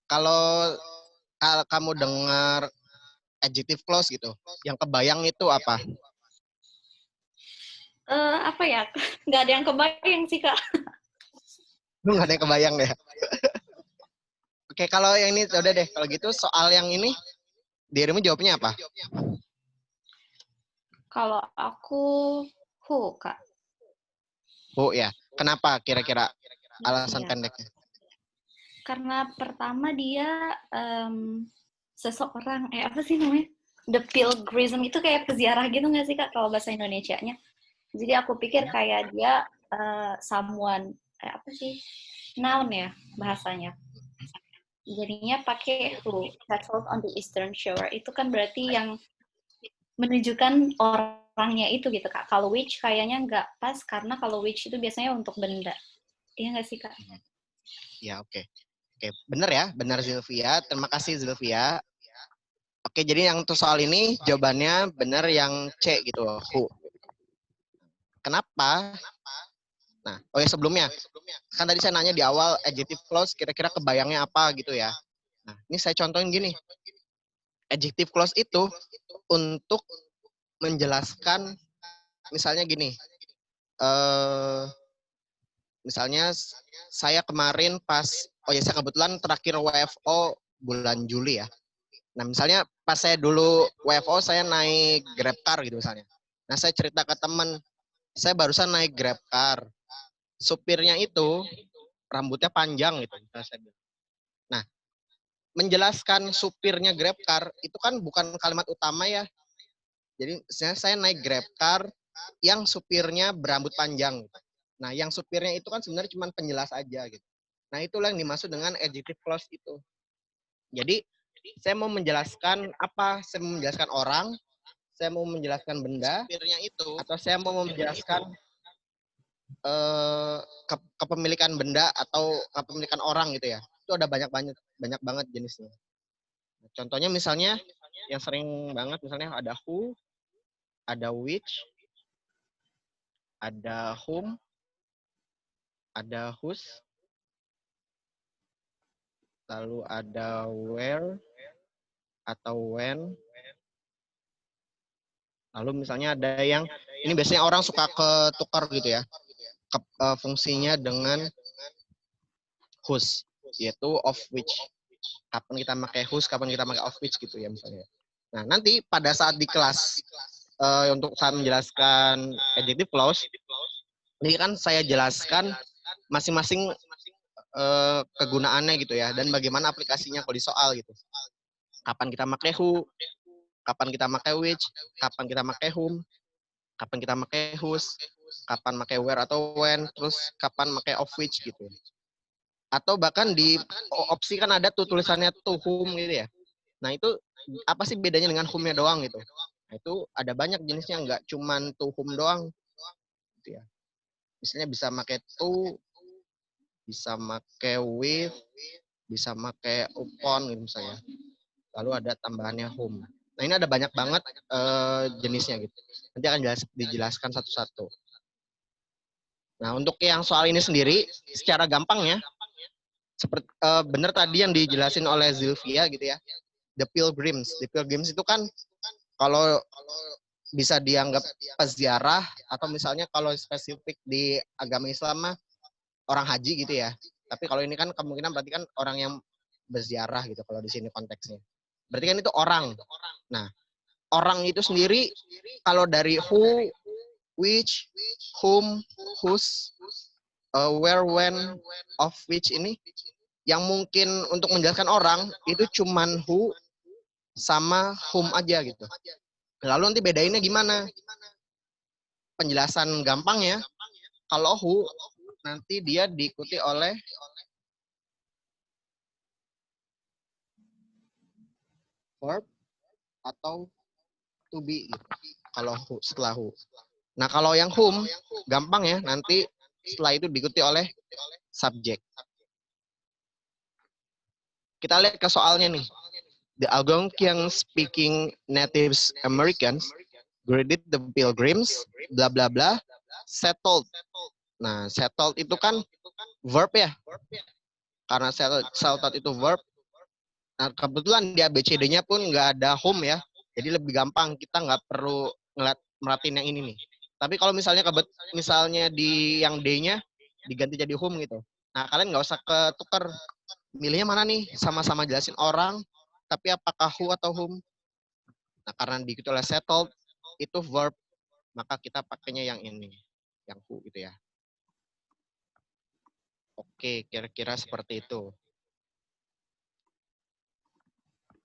Kalau kamu dengar adjective clause gitu, yang kebayang itu apa? Apa ya? Nggak ada yang kebayang sih, Kak. Lu nggak ada yang kebayang ya? Oke, kalau yang ini udah deh. Kalau gitu soal yang ini, dirimu jawabnya apa? Kalau aku, Kak. Oh ya, kenapa kira-kira alasan Iya. pendeknya? Karena pertama dia seseorang, apa sih namanya? The pilgrim itu kayak peziarah gitu nggak sih, Kak, kalau bahasa Indonesianya? Jadi aku pikir kayak dia someone, apa sih? Noun ya bahasanya. Jadinya pakai who, settled on the eastern shore. Itu kan berarti yang menunjukkan orangnya itu gitu, Kak. Kalau which kayaknya nggak pas, karena kalau which itu biasanya untuk benda. Iya nggak sih, Kak? Ya, oke. Oke, benar ya, benar Sylvia. Terima kasih Sylvia. Oke, jadi yang untuk soal ini jawabannya benar yang C gitu, who. Kenapa? Nah, oh ya sebelumnya, kan tadi saya nanya di awal adjective clause kira-kira kebayangnya apa gitu ya. Nah, ini saya contohin gini. Adjective clause itu untuk menjelaskan, misalnya gini, misalnya saya kemarin pas, saya kebetulan terakhir WFO bulan Juli ya. Nah, misalnya pas saya dulu WFO, saya naik GrabCar gitu misalnya. Nah, saya cerita ke teman, saya barusan naik GrabCar. Supirnya itu rambutnya panjang gitu. Nah, menjelaskan supirnya GrabCar itu kan bukan kalimat utama ya. Jadi, saya naik GrabCar yang supirnya berambut panjang. Nah, yang supirnya itu kan sebenarnya cuma penjelas aja gitu. Nah, itulah yang dimaksud dengan adjective clause itu. Jadi, saya mau menjelaskan apa? Saya mau menjelaskan orang, saya mau menjelaskan benda, atau saya mau menjelaskan kepemilikan benda atau kepemilikan orang gitu ya. Itu ada banyak banget jenisnya. Contohnya misalnya yang sering banget misalnya ada who, ada which, ada whom, ada whose, lalu ada where atau when. Lalu misalnya ada yang ini biasanya orang suka ketukar gitu ya. Fungsinya dengan whose, yaitu of which. Kapan kita pakai whose, kapan kita pakai of which gitu ya misalnya. Nah, nanti pada saat di kelas untuk saat menjelaskan adjective clause, ini kan saya jelaskan masing-masing kegunaannya gitu ya, dan bagaimana aplikasinya kalau di soal gitu. Kapan kita pakai who, kapan kita pakai which, kapan kita pakai whom. Kapan kita pakai whose, kapan pakai where atau when, terus kapan pakai of which gitu. Atau bahkan di opsi kan ada tuh tulisannya to whom gitu ya. Nah itu apa sih bedanya dengan whom-nya doang gitu. Nah itu ada banyak jenisnya, nggak cuman to whom doang gitu ya. Misalnya bisa pakai to, bisa pakai with, bisa pakai upon gitu misalnya. Lalu ada tambahannya whom. Nah ini ada banyak banget jenisnya gitu. Nanti akan dijelaskan satu-satu. Nah untuk yang soal ini sendiri, secara gampang ya, seperti benar tadi yang dijelasin oleh Zylvia gitu ya. The Pilgrims. The Pilgrims itu kan kalau bisa dianggap peziarah atau misalnya kalau spesifik di agama Islam mah orang haji gitu ya. Tapi kalau ini kan kemungkinan berarti kan orang yang berziarah gitu kalau di sini konteksnya. Berarti kan itu orang. Nah, orang itu sendiri kalau dari who, which, whom, whose, where, when, of which ini yang mungkin untuk menjelaskan orang itu cuman who sama whom aja gitu. Lalu nanti bedainnya gimana? Penjelasan gampang ya. Kalau who nanti dia diikuti oleh verb atau to be gitu. Kalau who, setelah who. Nah, kalau yang whom gampang ya, nanti setelah itu diikuti oleh subjek. Kita lihat ke soalnya nih. The Algonquian speaking Native Americans greeted the pilgrims, bla bla bla, settled. Nah, settled itu kan verb ya. Karena settled itu verb. Nah, kebetulan di ABCD-nya pun nggak ada home ya. Jadi lebih gampang, kita nggak perlu merhatiin yang ini nih. Tapi kalau misalnya misalnya di yang D-nya diganti jadi home gitu. Nah, kalian nggak usah ketukar. Milihnya mana nih? Sama-sama jelasin orang, tapi apakah who atau whom? Nah, karena diikuti oleh settled, itu verb, maka kita pakainya yang ini, yang who gitu ya. Oke, kira-kira seperti itu.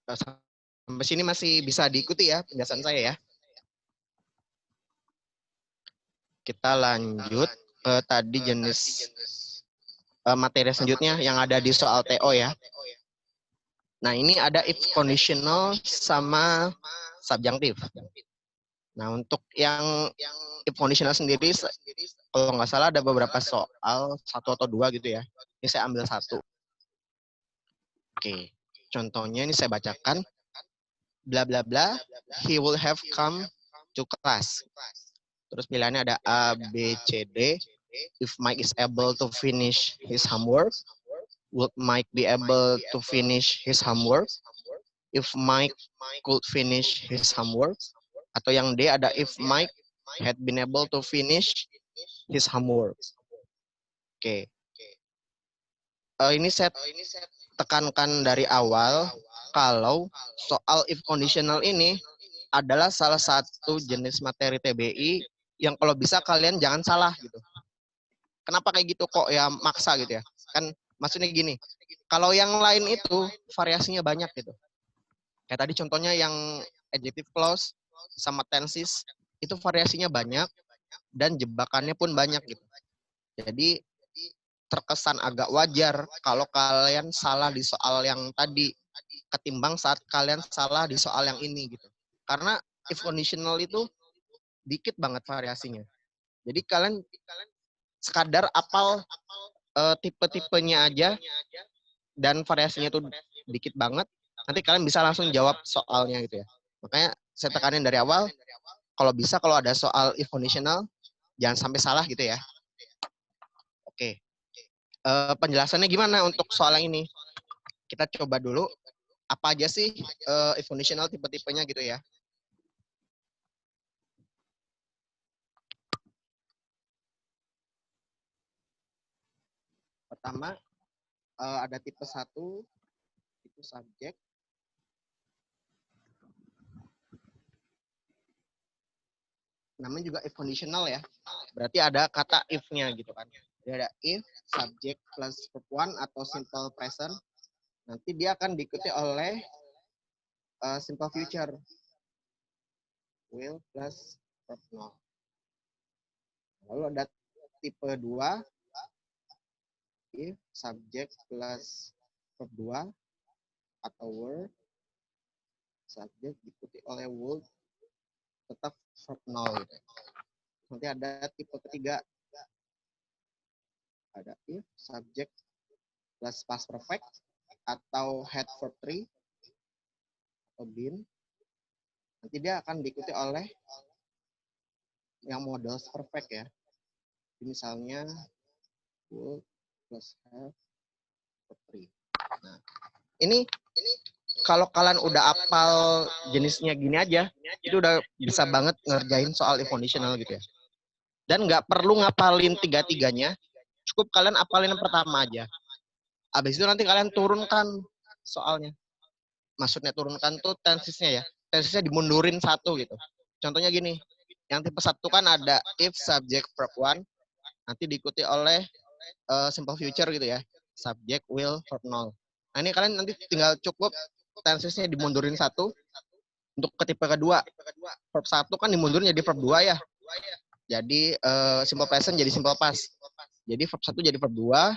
Sampai sini masih bisa diikuti ya penjelasan saya ya. Kita lanjut tadi jenis materi selanjutnya yang ada di soal TO ya. Nah, ini ada if conditional sama subjunctive. Nah, untuk yang if conditional sendiri, kalau nggak salah ada beberapa soal, 1 atau 2 gitu ya. Ini saya ambil 1. Oke, contohnya ini saya bacakan. Bla bla bla, he will have come to class. Terus pilihannya ada A, B, C, D. If Mike is able to finish his homework, would Mike be able to finish his homework? If Mike could finish his homework. Atau yang D ada if Mike had been able to finish his homework. Oke. Ini saya tekankan dari awal kalau soal if conditional ini adalah salah satu jenis materi TBI yang kalau bisa kalian jangan salah gitu. Kenapa kayak gitu kok ya maksa gitu ya? Kan maksudnya gini, kalau yang lain itu variasinya banyak gitu. Kayak tadi contohnya yang adjective clause sama tenses itu variasinya banyak dan jebakannya pun banyak gitu. Jadi terkesan agak wajar kalau kalian salah di soal yang tadi ketimbang saat kalian salah di soal yang ini gitu. Karena if conditional itu dikit banget variasinya. Jadi kalian sekadar apal tipe-tipenya aja dan variasinya itu dikit banget, nanti kalian bisa langsung jawab soalnya gitu ya. Makanya saya tekanin dari awal, kalau bisa kalau ada soal if conditional, jangan sampai salah gitu ya. Oke. Penjelasannya gimana untuk soal yang ini? Kita coba dulu, apa aja sih if conditional tipe-tipenya gitu ya. Pertama, ada tipe 1, itu subjek. Namanya juga if conditional ya. Berarti ada kata if-nya gitu kan. Jadi ada if, subject plus verb 1 atau simple present. Nanti dia akan diikuti oleh simple future. Will plus verb 0. Lalu ada tipe 2, if subject plus verb 2 atau were, subject diikuti oleh would, tetap verb 0 gitu. Nanti ada tipe ketiga, ada if subject plus past perfect atau had verb 3 atau been. Nanti dia akan diikuti oleh yang model perfect ya. Misalnya would plus have verb 3. Nah, ini kalau kalian udah apal jenisnya gini aja, itu udah bisa banget ngerjain soal if conditional gitu ya. Dan nggak perlu ngapalin tiga-tiganya, cukup kalian apalin yang pertama aja. Habis itu nanti kalian turunkan soalnya. Maksudnya turunkan tuh tensesnya ya. Tensesnya dimundurin satu gitu. Contohnya gini, yang tipe 1 kan ada if subject verb 1, nanti diikuti oleh simple future gitu ya. Subject will verb 0. Nah ini kalian nanti tinggal cukup tensesnya dimundurin satu. Untuk ke tipe kedua, verb 1 kan dimundurin jadi verb 2 ya. Jadi simple present jadi simple past. Jadi verb 1 jadi verb 2.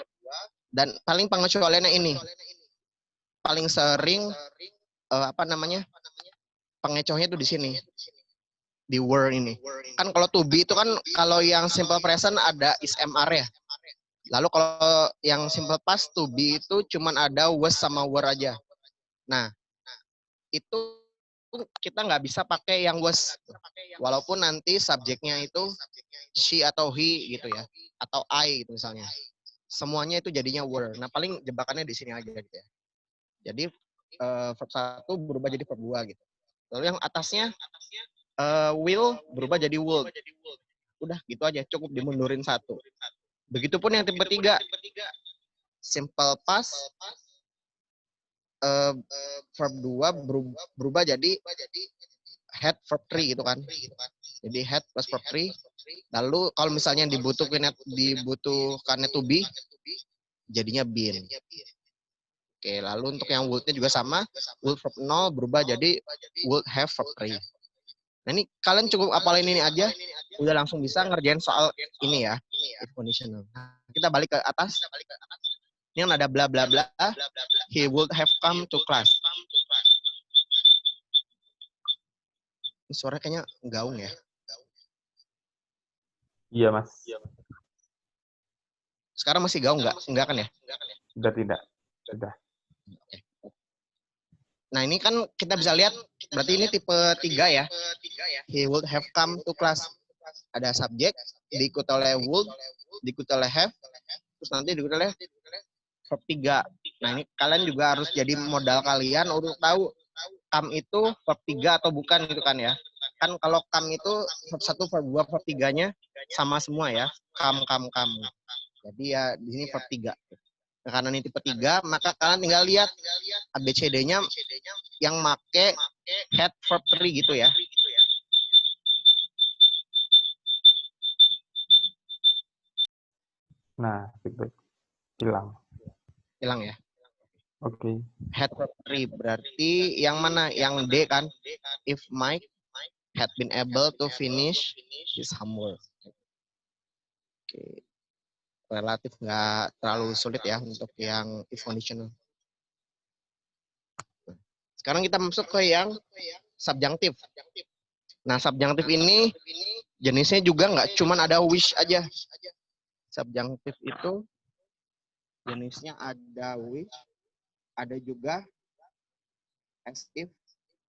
Dan paling pengecualiannya ini. Paling sering pengecohnya itu di sini. Di were ini. Kan kalau to be itu kan kalau yang simple present ada is mr ya. Lalu kalau yang simple past to be itu cuman ada was sama were aja. Nah, itu kita nggak bisa pakai yang was. Walaupun nanti subjeknya itu she atau he gitu ya. Atau I gitu misalnya. Semuanya itu jadinya were. Nah, paling jebakannya di sini aja gitu ya. Jadi verb 1 berubah jadi verb 2 gitu. Lalu yang atasnya will berubah jadi would. Udah gitu aja, cukup dimundurin satu. Begitupun yang tipe 3. Simple past verb 2 berubah jadi had verb 3 gitu kan. Jadi had plus verb 3. Lalu kalau misalnya dibutuhkannya to be, jadinya been. Oke, lalu untuk yang would-nya juga sama. Would verb 0 berubah jadi would have verb 3. Nah ini kalian cukup apalin ini aja, udah langsung bisa ngerjain soal ini ya, if conditional. Nah, kita balik ke atas. Ini yang ada bla bla bla. He would have come to class. Ini suara kayaknya gaung ya. Iya, Mas. Sekarang masih gaung nggak? Enggak kan ya? Sudah tidak. Sudah. Oke. Nah ini kan kita bisa lihat, berarti ini tipe 3 ya. He would have come to class. Ada subjek, diikuti oleh would, diikuti oleh have, terus nanti diikuti oleh verb 3. Nah ini kalian juga harus jadi modal kalian untuk tahu come itu verb 3 atau bukan gitu kan ya. Kan kalau come itu verb 1, verb 2, verb 3-nya sama semua ya. Come. Jadi ya di sini verb 3. Nah, karena ini tipe 3, maka kalian tinggal lihat ABCD-nya yang make had verb 3 gitu ya. Nah, feedback hilang. Hilang ya. Oke. Had verb 3 berarti yang mana? Yang D kan? If Mike had been able to finish his homework. Oke. Relatif nggak terlalu sulit ya untuk yang if conditional. Sekarang kita masuk ke yang subjunctive. Nah, subjunctive ini jenisnya juga nggak cuma ada wish aja. Subjunctive itu jenisnya ada wish, ada juga as if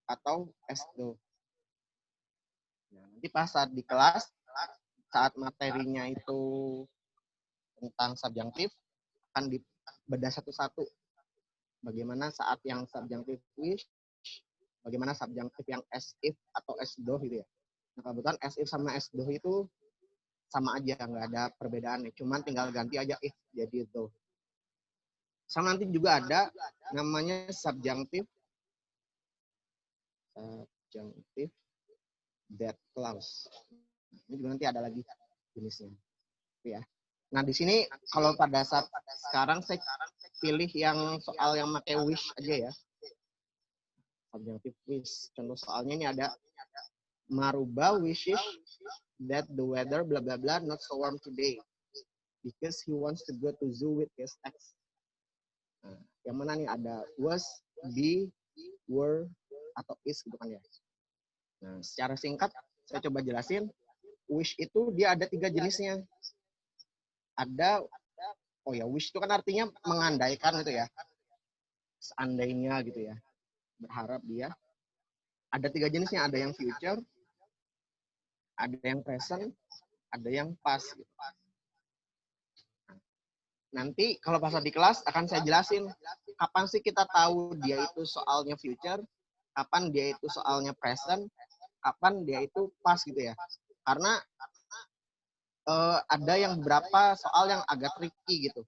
atau as though. Nah, nanti pas saat di kelas, saat materinya itu tentang subjunctive, akan dibedah satu-satu. Bagaimana saat yang subjunctive wish, bagaimana subjunctive yang as if atau as though gitu ya. Nah, kebetulan as if sama as though itu sama aja, nggak ada perbedaannya. Cuman tinggal ganti aja if jadi though. Sama nanti juga ada namanya subjunctive that clause. Ini juga nanti ada lagi jenisnya. Ya. Nah, di sini kalau pada saat sekarang saya pilih yang soal yang pakai wish aja ya. Subjunctive wish. Contoh soalnya ini ada Maruba wishes that the weather blah blah blah not so warm today because he wants to go to zoo with his ex. Nah, yang mana nih ada was, be, were, atau is gitu kan ya. Nah, secara singkat saya coba jelasin. Wish itu dia ada 3 jenisnya. Ada, oh ya, wish itu kan artinya mengandaikan gitu ya. Seandainya gitu ya. Berharap dia. Ada 3 jenisnya, ada yang future, ada yang present, ada yang past gitu. Nanti kalau pas di kelas akan saya jelasin kapan sih kita tahu dia itu soalnya future, kapan dia itu soalnya present, kapan dia itu past gitu ya. Karena ada yang beberapa soal yang agak tricky gitu.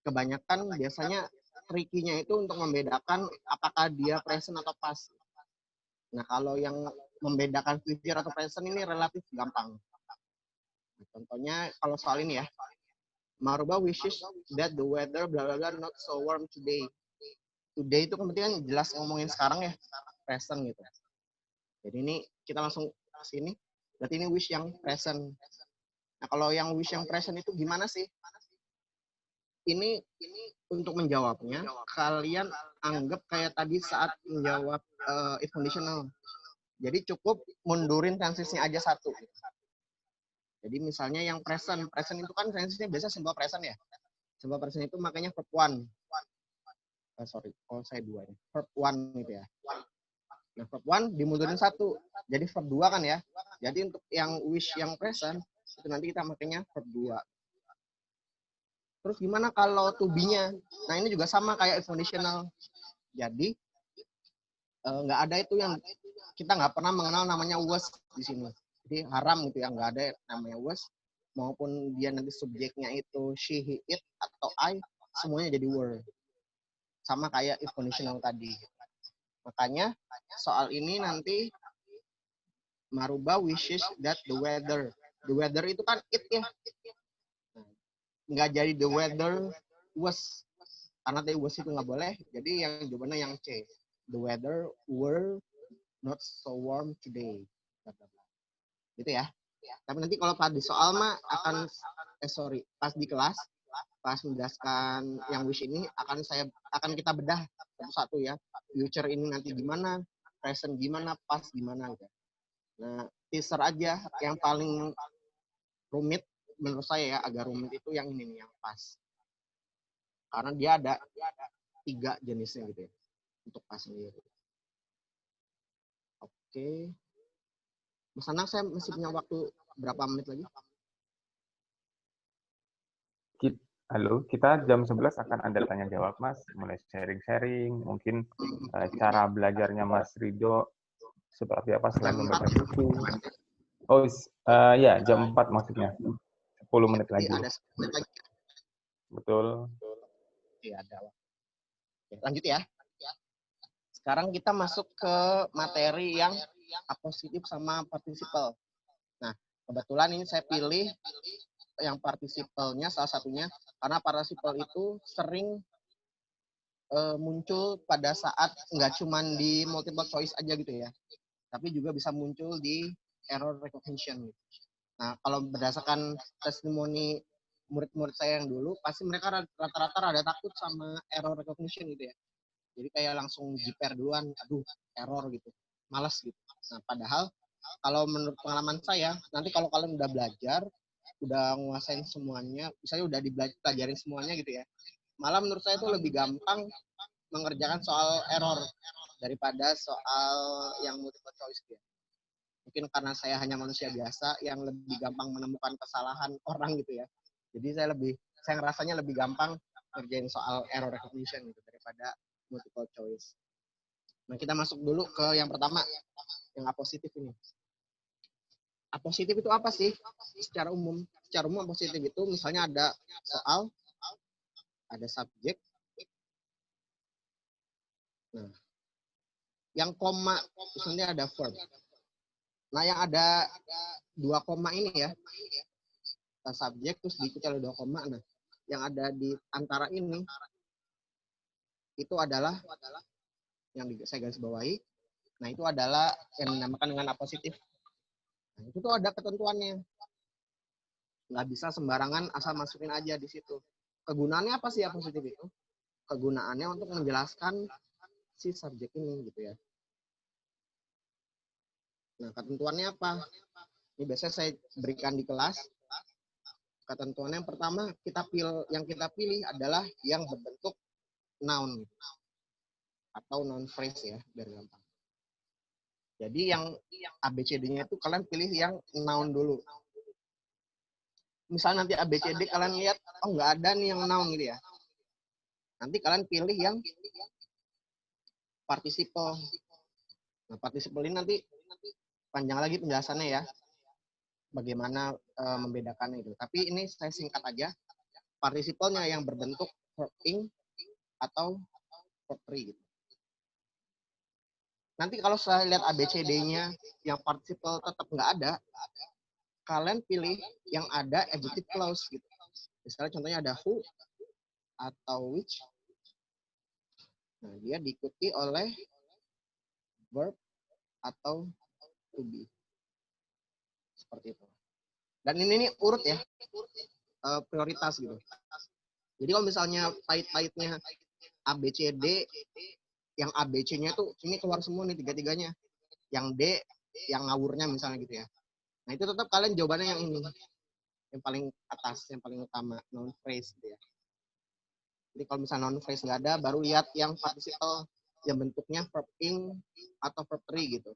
Kebanyakan biasanya tricky-nya itu untuk membedakan apakah dia present atau past. Nah, kalau yang membedakan future atau present ini relatif gampang. Contohnya kalau soal ini ya. Maruba wishes that the weather blah blah blah not so warm today. Today itu kan jelas ngomongin sekarang ya, present gitu. Jadi ini kita langsung ke sini. Berarti ini wish yang present. Nah, kalau yang wish yang present itu gimana sih? Ini untuk menjawabnya, kalian anggap kayak tadi saat menjawab if conditional. Jadi cukup mundurin tensisnya aja satu. Jadi misalnya yang present itu kan tensisnya biasa simple present ya. Simple present itu makanya verb one. Kalau saya 2 ini. Verb one gitu ya. Nah, verb one dimundurin 1. Jadi verb 2 kan ya. Jadi untuk yang wish yang present itu nanti kita makanya verb 2. Terus gimana kalau to be-nya? Nah, ini juga sama kayak if conditional. Jadi nggak ada itu yang kita nggak pernah mengenal namanya was di sini. Jadi haram gitu ya, nggak ada namanya was. Maupun dia nanti subjeknya itu she, he, it, atau I, semuanya jadi were. Sama kayak if conditional tadi. Makanya soal ini nanti Maruba wishes that the weather. The weather itu kan it ya. Nggak jadi the weather was. Karena tadi was itu nggak boleh. Jadi yang jawabannya yang C. The weather were not so warm today. Gitu ya. Tapi nanti kalau pas di soal mah pas di kelas, pas menjelaskan yang wish ini akan kita bedah satu-satu ya. Future ini nanti gimana, present gimana, past gimana gitu. Nah, teaser aja yang paling rumit menurut saya ya, agak rumit itu yang ini nih, yang past. Karena dia ada 3 jenisnya gitu ya untuk past sendiri. Oke. Mas Anang, saya masih punya waktu berapa menit lagi? Halo, kita jam 11 akan ada tanya jawab, Mas. Mulai sharing-sharing, mungkin cara belajarnya Mas Rido seperti apa selain membaca buku. Oh, ya, jam 4 maksudnya. 10 menit lagi. Ada 10 menit lagi. Betul. Iya, ada. Oke, lanjut ya. Sekarang kita masuk ke materi yang apositif sama participle. Nah, kebetulan ini saya pilih yang participalnya salah satunya karena participle itu sering muncul pada saat nggak cuman di multiple choice aja gitu ya, tapi juga bisa muncul di error recognition. Nah, kalau berdasarkan testimoni murid-murid saya yang dulu, pasti mereka rata-rata rada takut sama error recognition gitu ya. Jadi kayak langsung jiper duluan, aduh error gitu, malas gitu. Nah, padahal kalau menurut pengalaman saya, nanti kalau kalian udah belajar, udah nguasain semuanya, misalnya udah dipelajarin semuanya gitu ya, malah menurut saya itu lebih gampang mengerjakan soal error daripada soal yang multiple choice gitu ya. Mungkin karena saya hanya manusia biasa yang lebih gampang menemukan kesalahan orang gitu ya. Jadi saya ngerasanya lebih gampang ngerjain soal error recognition gitu daripada multiple choice. Nah, kita masuk dulu ke yang pertama, yang apositif ini. Apositif itu apa sih? Secara umum apositif itu misalnya ada soal, ada subjek. Nah, yang koma misalnya ada verb. Nah, yang ada 2 koma ini ya, subjek terus diikuti oleh 2 koma. Nah, yang ada di antara ini itu adalah yang saya garis bawahi. Nah, itu adalah yang dinamakan dengan apositif. Nah, itu tuh ada ketentuannya. Nggak bisa sembarangan asal masukin aja di situ. Kegunaannya apa sih apositif itu? Kegunaannya untuk menjelaskan si subjek ini gitu ya. Nah, ketentuannya apa? Ini biasanya saya berikan di kelas. Ketentuannya yang pertama, yang kita pilih adalah yang berbentuk noun atau noun phrase ya, biar gampang. Jadi yang ABCD-nya itu kalian pilih yang noun dulu. Misalnya nanti ABCD kalian lihat, oh nggak ada nih yang noun gitu ya. Nanti kalian pilih yang participle. Nah, participle ini nanti panjang lagi penjelasannya ya. Bagaimana membedakannya itu. Tapi ini saya singkat aja. Participle-nya yang berbentuk verb ing atau verb free gitu. Nanti kalau saya lihat ABCD-nya yang participle tetap nggak ada, kalian pilih yang ada adjective clause gitu. Misalnya contohnya ada who atau which. Nah, dia diikuti oleh verb atau to be. Seperti itu. Dan ini urut ya, prioritas gitu. Jadi kalau misalnya pahit-pahitnya ABCD, yang ABC-nya tuh ini keluar semua nih tiga-tiganya. Yang D, yang ngawurnya misalnya gitu ya. Nah itu tetap kalian jawabannya yang ini. Yang paling atas, yang paling utama, noun phrase gitu ya. Jadi kalau misalnya noun phrase nggak ada, baru lihat yang participle yang bentuknya verb ing atau verb free gitu.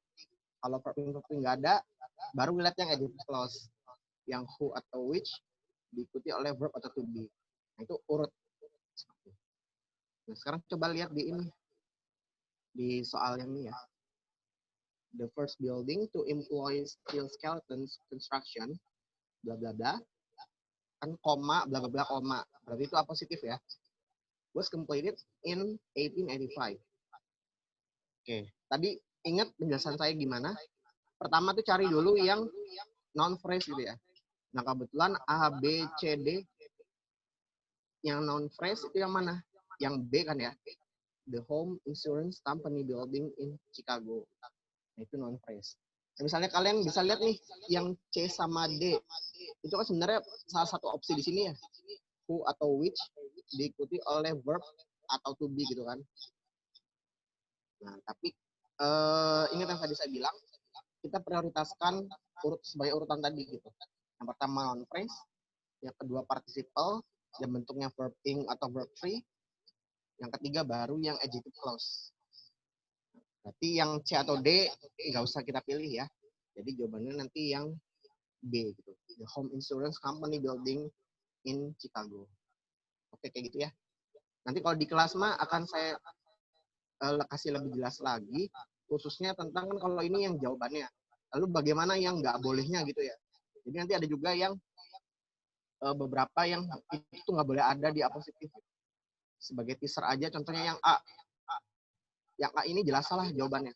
Kalau verb ing verb free nggak ada, baru lihat yang adjective clause. Yang who atau which diikuti oleh verb atau to be. Nah itu urut. Nah sekarang coba lihat di ini. Di soal yang ini ya. The first building to employ steel skeleton construction, bla bla bla, kan koma, bla bla bla koma. Berarti itu positif ya. Was completed in 1885. Oke, tadi ingat penjelasan saya gimana? Pertama tuh cari dulu yang noun phrase gitu ya. Nah kebetulan A, B, C, D, yang noun phrase itu yang mana? Yang B kan ya. The Home Insurance Company Building in Chicago. Nah, itu noun phrase. Nah, misalnya kalian bisa lihat nih, yang C sama D, itu kan sebenarnya salah satu opsi di sini ya. Who atau which diikuti oleh verb atau to be gitu kan. Nah, tapi ingat yang tadi saya bilang, kita prioritaskan sebagai urutan tadi gitu. Yang pertama noun phrase, yang kedua participle, yang bentuknya verb ing atau verb free, yang ketiga baru yang adjective clause. Berarti yang C atau D nggak usah kita pilih ya. Jadi jawabannya nanti yang B gitu. The Home Insurance Company Building in Chicago. Oke kayak gitu ya. Nanti kalau di kelas mah akan saya kasih lebih jelas lagi, khususnya tentang kan kalau ini yang jawabannya. Lalu bagaimana yang nggak bolehnya gitu ya. Jadi nanti ada juga yang beberapa yang itu nggak boleh ada di apositif. Sebagai teaser aja, contohnya yang A. Yang A ini jelas salah jawabannya.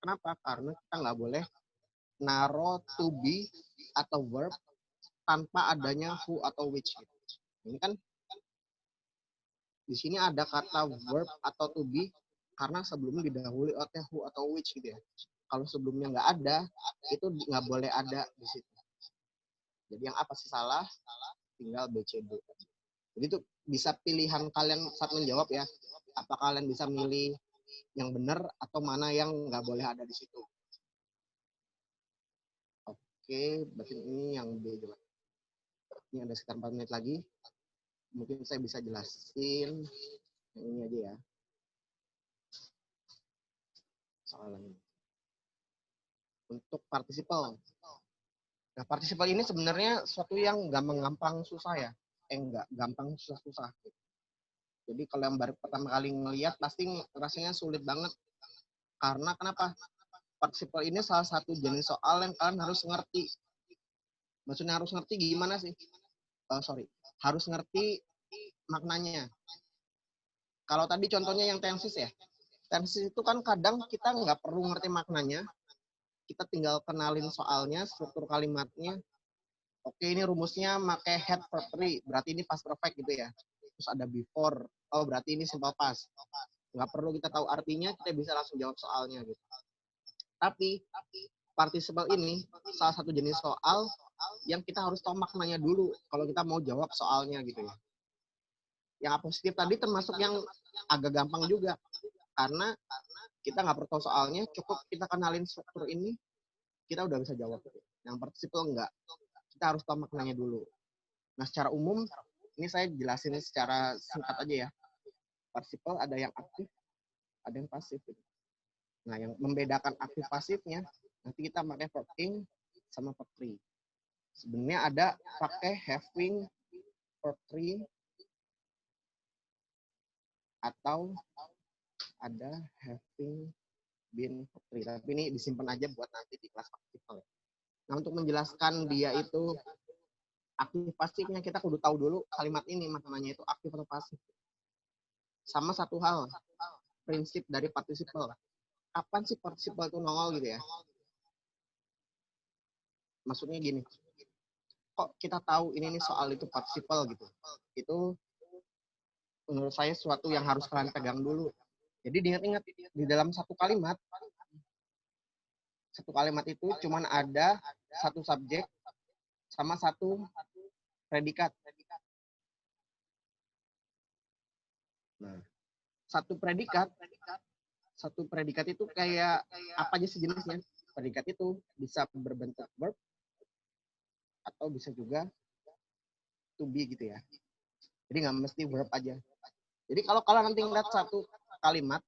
Kenapa? Karena kita nggak boleh naro to be atau verb tanpa adanya who atau which. Ini kan di sini ada kata verb atau to be karena sebelumnya didahului oleh who atau which gitu ya. Kalau sebelumnya nggak ada, itu nggak boleh ada di situ. Jadi yang apa sih salah? Tinggal B, C, D. Jadi itu bisa pilihan kalian saat menjawab ya. Apa kalian bisa milih yang benar atau mana yang nggak boleh ada di situ. Oke, berarti ini yang B coba. Ini ada sekitar 4 menit lagi. Mungkin saya bisa jelasin yang ini aja ya. Soalan ini. Untuk participle. Nah, participle ini sebenarnya suatu yang gampang-gampang susah ya. Enggak, gampang susah-susah. Jadi kalau yang baru pertama kali ngelihat pasti rasanya sulit banget. Karena kenapa? Participle ini salah satu jenis soal yang kalian harus ngerti. Maksudnya harus ngerti gimana sih? Harus ngerti maknanya. Kalau tadi contohnya yang tenses ya. Tenses itu kan kadang kita nggak perlu ngerti maknanya. Kita tinggal kenalin soalnya, struktur kalimatnya. Oke, ini rumusnya pakai had verb 3, berarti ini past perfect gitu ya. Terus ada before, oh berarti ini simple past. Nggak perlu kita tahu artinya, kita bisa langsung jawab soalnya gitu. Tapi participle ini salah satu jenis soal yang kita harus tahu maknanya dulu kalau kita mau jawab soalnya gitu ya. Yang apositif tadi termasuk yang agak gampang juga, karena kita nggak perlu tahu soalnya, cukup kita kenalin struktur ini, kita udah bisa jawab. Yang participle enggak, kita harus tahu maknanya dulu. Nah, secara umum, ini saya jelasin secara singkat aja ya. Participle ada yang aktif, ada yang pasif. Nah, yang membedakan aktif pasifnya, nanti kita pakai verb ing sama verb 3. Sebenarnya ada pakai having verb 3 atau ada having been verb 3. Tapi ini disimpan aja buat nanti di kelas participle. Nah, untuk menjelaskan dia itu aktif pasifnya, kita kudu tahu dulu kalimat ini maknanya itu aktif atau pasif. Sama satu hal, prinsip dari participle. Kapan sih participle itu nongol gitu ya? Maksudnya gini, kok kita tahu ini nih soal itu participle gitu? Itu menurut saya sesuatu yang harus kalian pegang dulu. Jadi diingat-ingat, di dalam satu kalimat itu cuman ada satu subjek sama satu predikat. Nah, satu predikat itu kayak apa aja sih jenisnya? Predikat itu bisa berbentuk verb atau bisa juga to be gitu ya. Jadi nggak mesti verb aja. Jadi kalau kalian nanti ngeliat satu kalimat,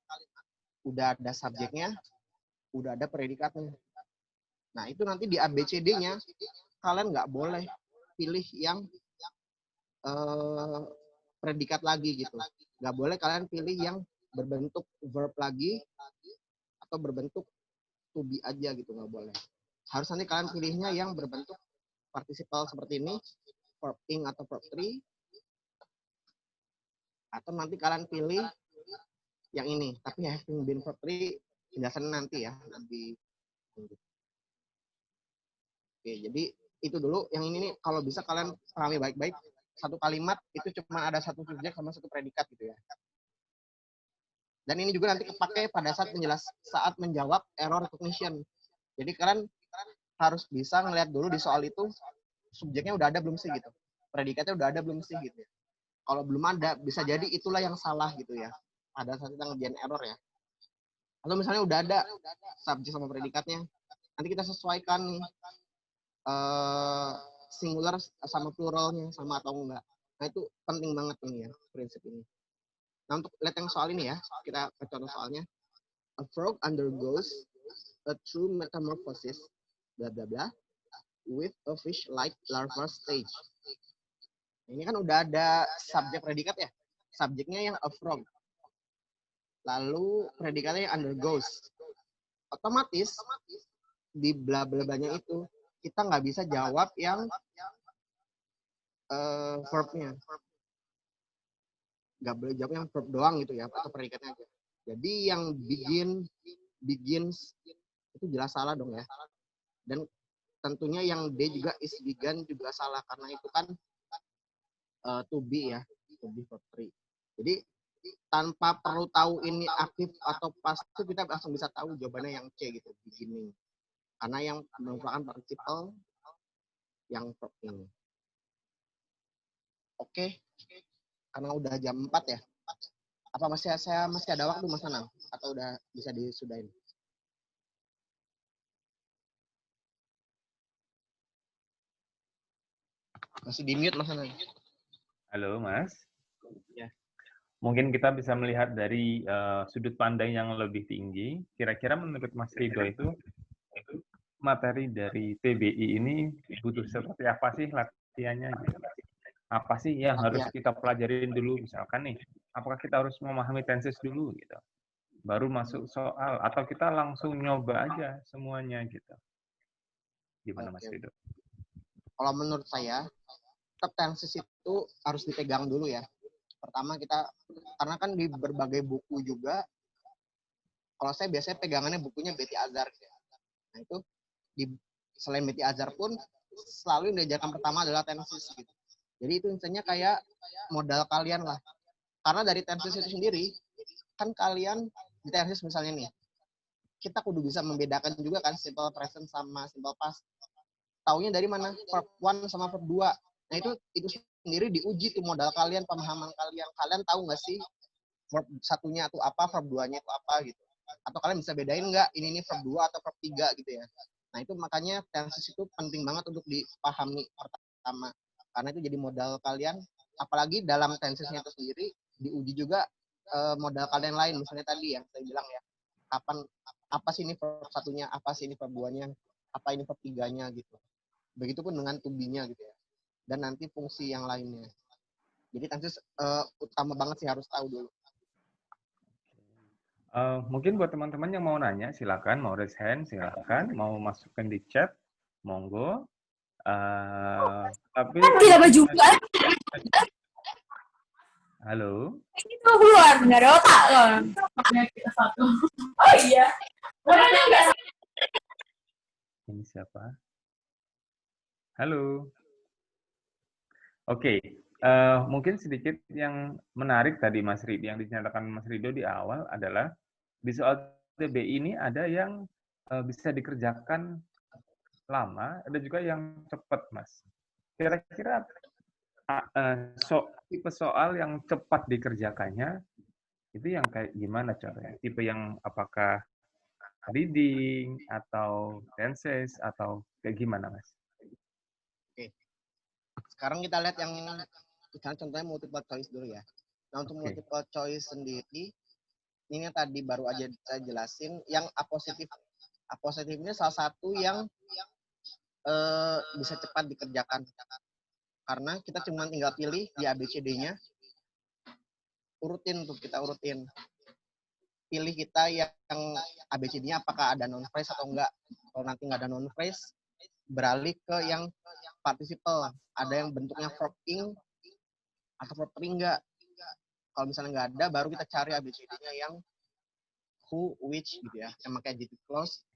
udah ada subjeknya, udah ada predikatnya. Nah, itu nanti di ABCD-nya, kalian nggak boleh pilih yang predikat lagi gitu. Nggak boleh kalian pilih yang berbentuk verb lagi atau berbentuk to be aja gitu, nggak boleh. Harus nanti kalian pilihnya yang berbentuk participle seperti ini, verb ing atau verb 3, atau nanti kalian pilih yang ini. Tapi having been verb 3 penjelasan nanti ya, lebih lanjut. Oke, jadi itu dulu. Yang ini nih kalau bisa kalian pahami baik-baik. Satu kalimat itu cuma ada satu subjek sama satu predikat gitu ya. Dan ini juga nanti kepake pada saat menjawab error recognition. Jadi kalian harus bisa ngeliat dulu di soal itu subjeknya udah ada belum sih gitu. Predikatnya udah ada belum sih gitu. Kalau belum ada, bisa jadi itulah yang salah gitu ya. Pada saat kita ngerjain error ya. Atau misalnya udah ada subjek sama predikatnya, nanti kita sesuaikan nih singular sama pluralnya sama atau enggak. Nah, itu penting banget ini ya, prinsip ini. Nah, untuk lihat yang soal ini ya, kita ke contoh soalnya. A frog undergoes a true metamorphosis, bla bla bla, with a fish-like larval stage. Ini kan udah ada subjek predikat ya. Subjeknya yang a frog. Lalu predikatnya yang undergoes. Otomatis di bla bla blanya itu kita nggak bisa jawab yang verbnya. Nggak boleh jawab yang verb doang gitu ya, atau predikatnya aja. Jadi yang begins itu jelas salah dong ya. Dan tentunya yang D juga is began juga salah, karena itu kan to be ya, to be verb 3. Jadi tanpa perlu tahu ini aktif atau pasif, kita langsung bisa tahu jawabannya yang C gitu, beginning. Karena yang merupakan participle yang verb ini. Oke, karena udah jam 4 ya. Apa saya masih ada waktu Mas Anang? Atau udah bisa disudahin? Masih di mute Mas Anang. Halo Mas. Ya. Mungkin kita bisa melihat dari sudut pandang yang lebih tinggi. Kira-kira menurut Mas Rido itu materi dari TBI ini butuh seperti apa sih latihannya? Gitu? Apa sih yang harus kita pelajarin dulu? Misalkan nih, apakah kita harus memahami tenses dulu gitu? Baru masuk soal, atau kita langsung nyoba aja semuanya gitu? Gimana Mas Rido? Kalau menurut saya, tetap tenses itu harus dipegang dulu ya. Pertama kita, karena kan di berbagai buku juga, kalau saya biasanya pegangannya bukunya Betty Azar. Nah itu, selain Betty Azar pun, selalu yang diajarkan pertama adalah tenses gitu. Jadi itu intinya kayak modal kalian lah. Karena dari tenses itu sendiri, kan kalian di tenses misalnya nih, kita kudu bisa membedakan juga kan simple present sama simple past. Taunya dari mana? Verb 1 sama verb 2. Nah, itu sendiri diuji tuh modal kalian, pemahaman kalian. Kalian tahu nggak sih verb satunya itu apa, verb 2-nya itu apa gitu. Atau kalian bisa bedain nggak ini verb 2 atau verb 3 gitu ya. Nah, itu makanya tenses itu penting banget untuk dipahami pertama. Karena itu jadi modal kalian, apalagi dalam tensesnya itu sendiri diuji juga modal kalian lain. Misalnya tadi yang saya bilang ya, kapan, apa sih ini verb satunya, apa sih ini verb 2-nya, apa ini verb 3-nya gitu. Begitupun dengan to be-nya gitu ya. Dan nanti fungsi yang lainnya. Jadi tenses utama banget sih, harus tahu dulu. Mungkin buat teman-teman yang mau nanya, silakan. Mau raise hand, silakan. Mau masukkan di chat, monggo. Tapi Tidak baju juga. halo. Itu keluar, nggak ada otak loh. Kita satu. Oh iya. Warnanya nggak sama. Ini siapa? Halo. Oke. Mungkin sedikit yang menarik tadi Mas Rido, yang dinyatakan Mas Rido di awal adalah di soal TBI ini ada yang bisa dikerjakan lama, ada juga yang cepat, Mas. Kira-kira tipe soal yang cepat dikerjakannya itu yang kayak gimana caranya? Tipe yang apakah reading atau tenses atau kayak gimana, Mas? Oke. Sekarang kita lihat yang misalnya contohnya multiple choice dulu ya. Nah, untuk multiple choice sendiri, ini tadi baru aja saya jelasin, yang apositif. Apositif ini salah satu yang bisa cepat dikerjakan. Karena kita cuma tinggal pilih di ABCD-nya, urutin tuh, kita urutin. Pilih kita yang ABCD-nya apakah ada non phrase atau enggak. Kalau nanti nggak ada non phrase, beralih ke yang participle. Ada yang bentuknya verb ing atau verb three enggak. Kalau misalnya nggak ada, baru kita cari ABCD-nya yang who, which gitu ya. Yang pakai adjective clause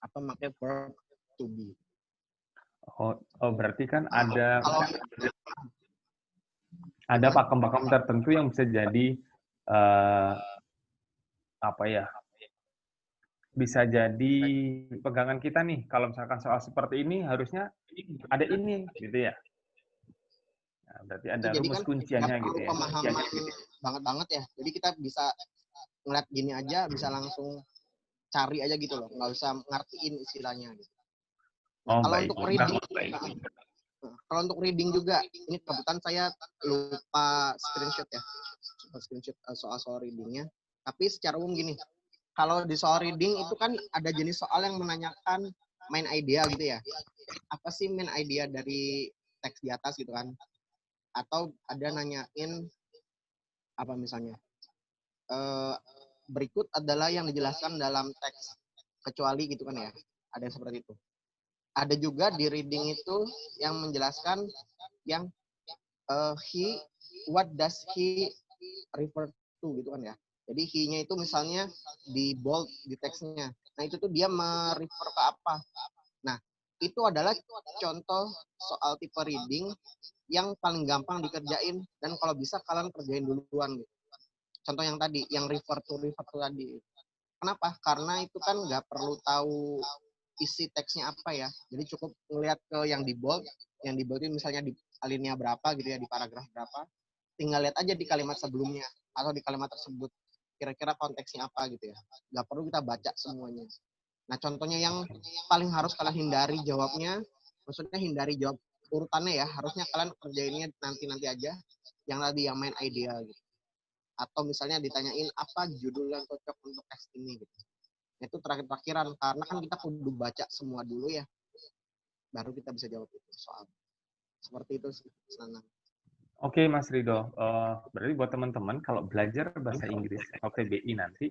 atau pakai verb to be. Oh, berarti kan ada pakem-pakem tertentu yang bisa jadi apa ya? Bisa jadi pegangan kita nih. Kalau misalkan soal seperti ini harusnya ada ini, gitu ya. Nah, berarti ada rumus kan kunciannya gitu ya. Pemahaman banget ya. Jadi kita bisa ngeliat gini aja, bisa langsung cari aja gitu loh. Nggak usah ngertiin istilahnya gitu. Nah, kalau untuk reading, kalau untuk reading juga, ini kebetulan saya lupa screenshot ya, screenshot soal readingnya. Tapi secara umum gini, kalau di soal reading itu kan ada jenis soal yang menanyakan main idea gitu ya. Apa sih main idea dari teks di atas gitu kan? Atau ada nanyain apa misalnya? Berikut adalah yang dijelaskan dalam teks kecuali gitu kan ya. Ada yang seperti itu. Ada juga di reading itu yang menjelaskan yang he, what does he refer to gitu kan ya. Jadi he-nya itu misalnya di bold di teksnya. Nah, itu tuh dia merefer ke apa. Nah, itu adalah contoh soal tipe reading yang paling gampang dikerjain dan kalau bisa kalian kerjain duluan gitu. Contoh yang tadi, yang refer to tadi. Kenapa? Karena itu kan nggak perlu tahu isi teksnya apa ya. Jadi cukup ngelihat ke yang di bold itu misalnya di alinea berapa gitu ya, di paragraf berapa. Tinggal lihat aja di kalimat sebelumnya atau di kalimat tersebut. Kira-kira konteksnya apa gitu ya. Nggak perlu kita baca semuanya. Nah, contohnya yang paling harus kalian hindari jawabnya, maksudnya hindari jawab urutannya ya, harusnya kalian kerjainnya nanti aja, yang tadi yang main idea gitu. Atau misalnya ditanyain apa judul yang cocok untuk teks ini gitu. Itu terakhir-terakhiran, karena kan kita kudu baca semua dulu ya, baru kita bisa jawab itu soal. Seperti itu sih, Sanang. Oke, Mas Rido. Berarti buat teman-teman, kalau belajar bahasa Inggris atau TBI nanti,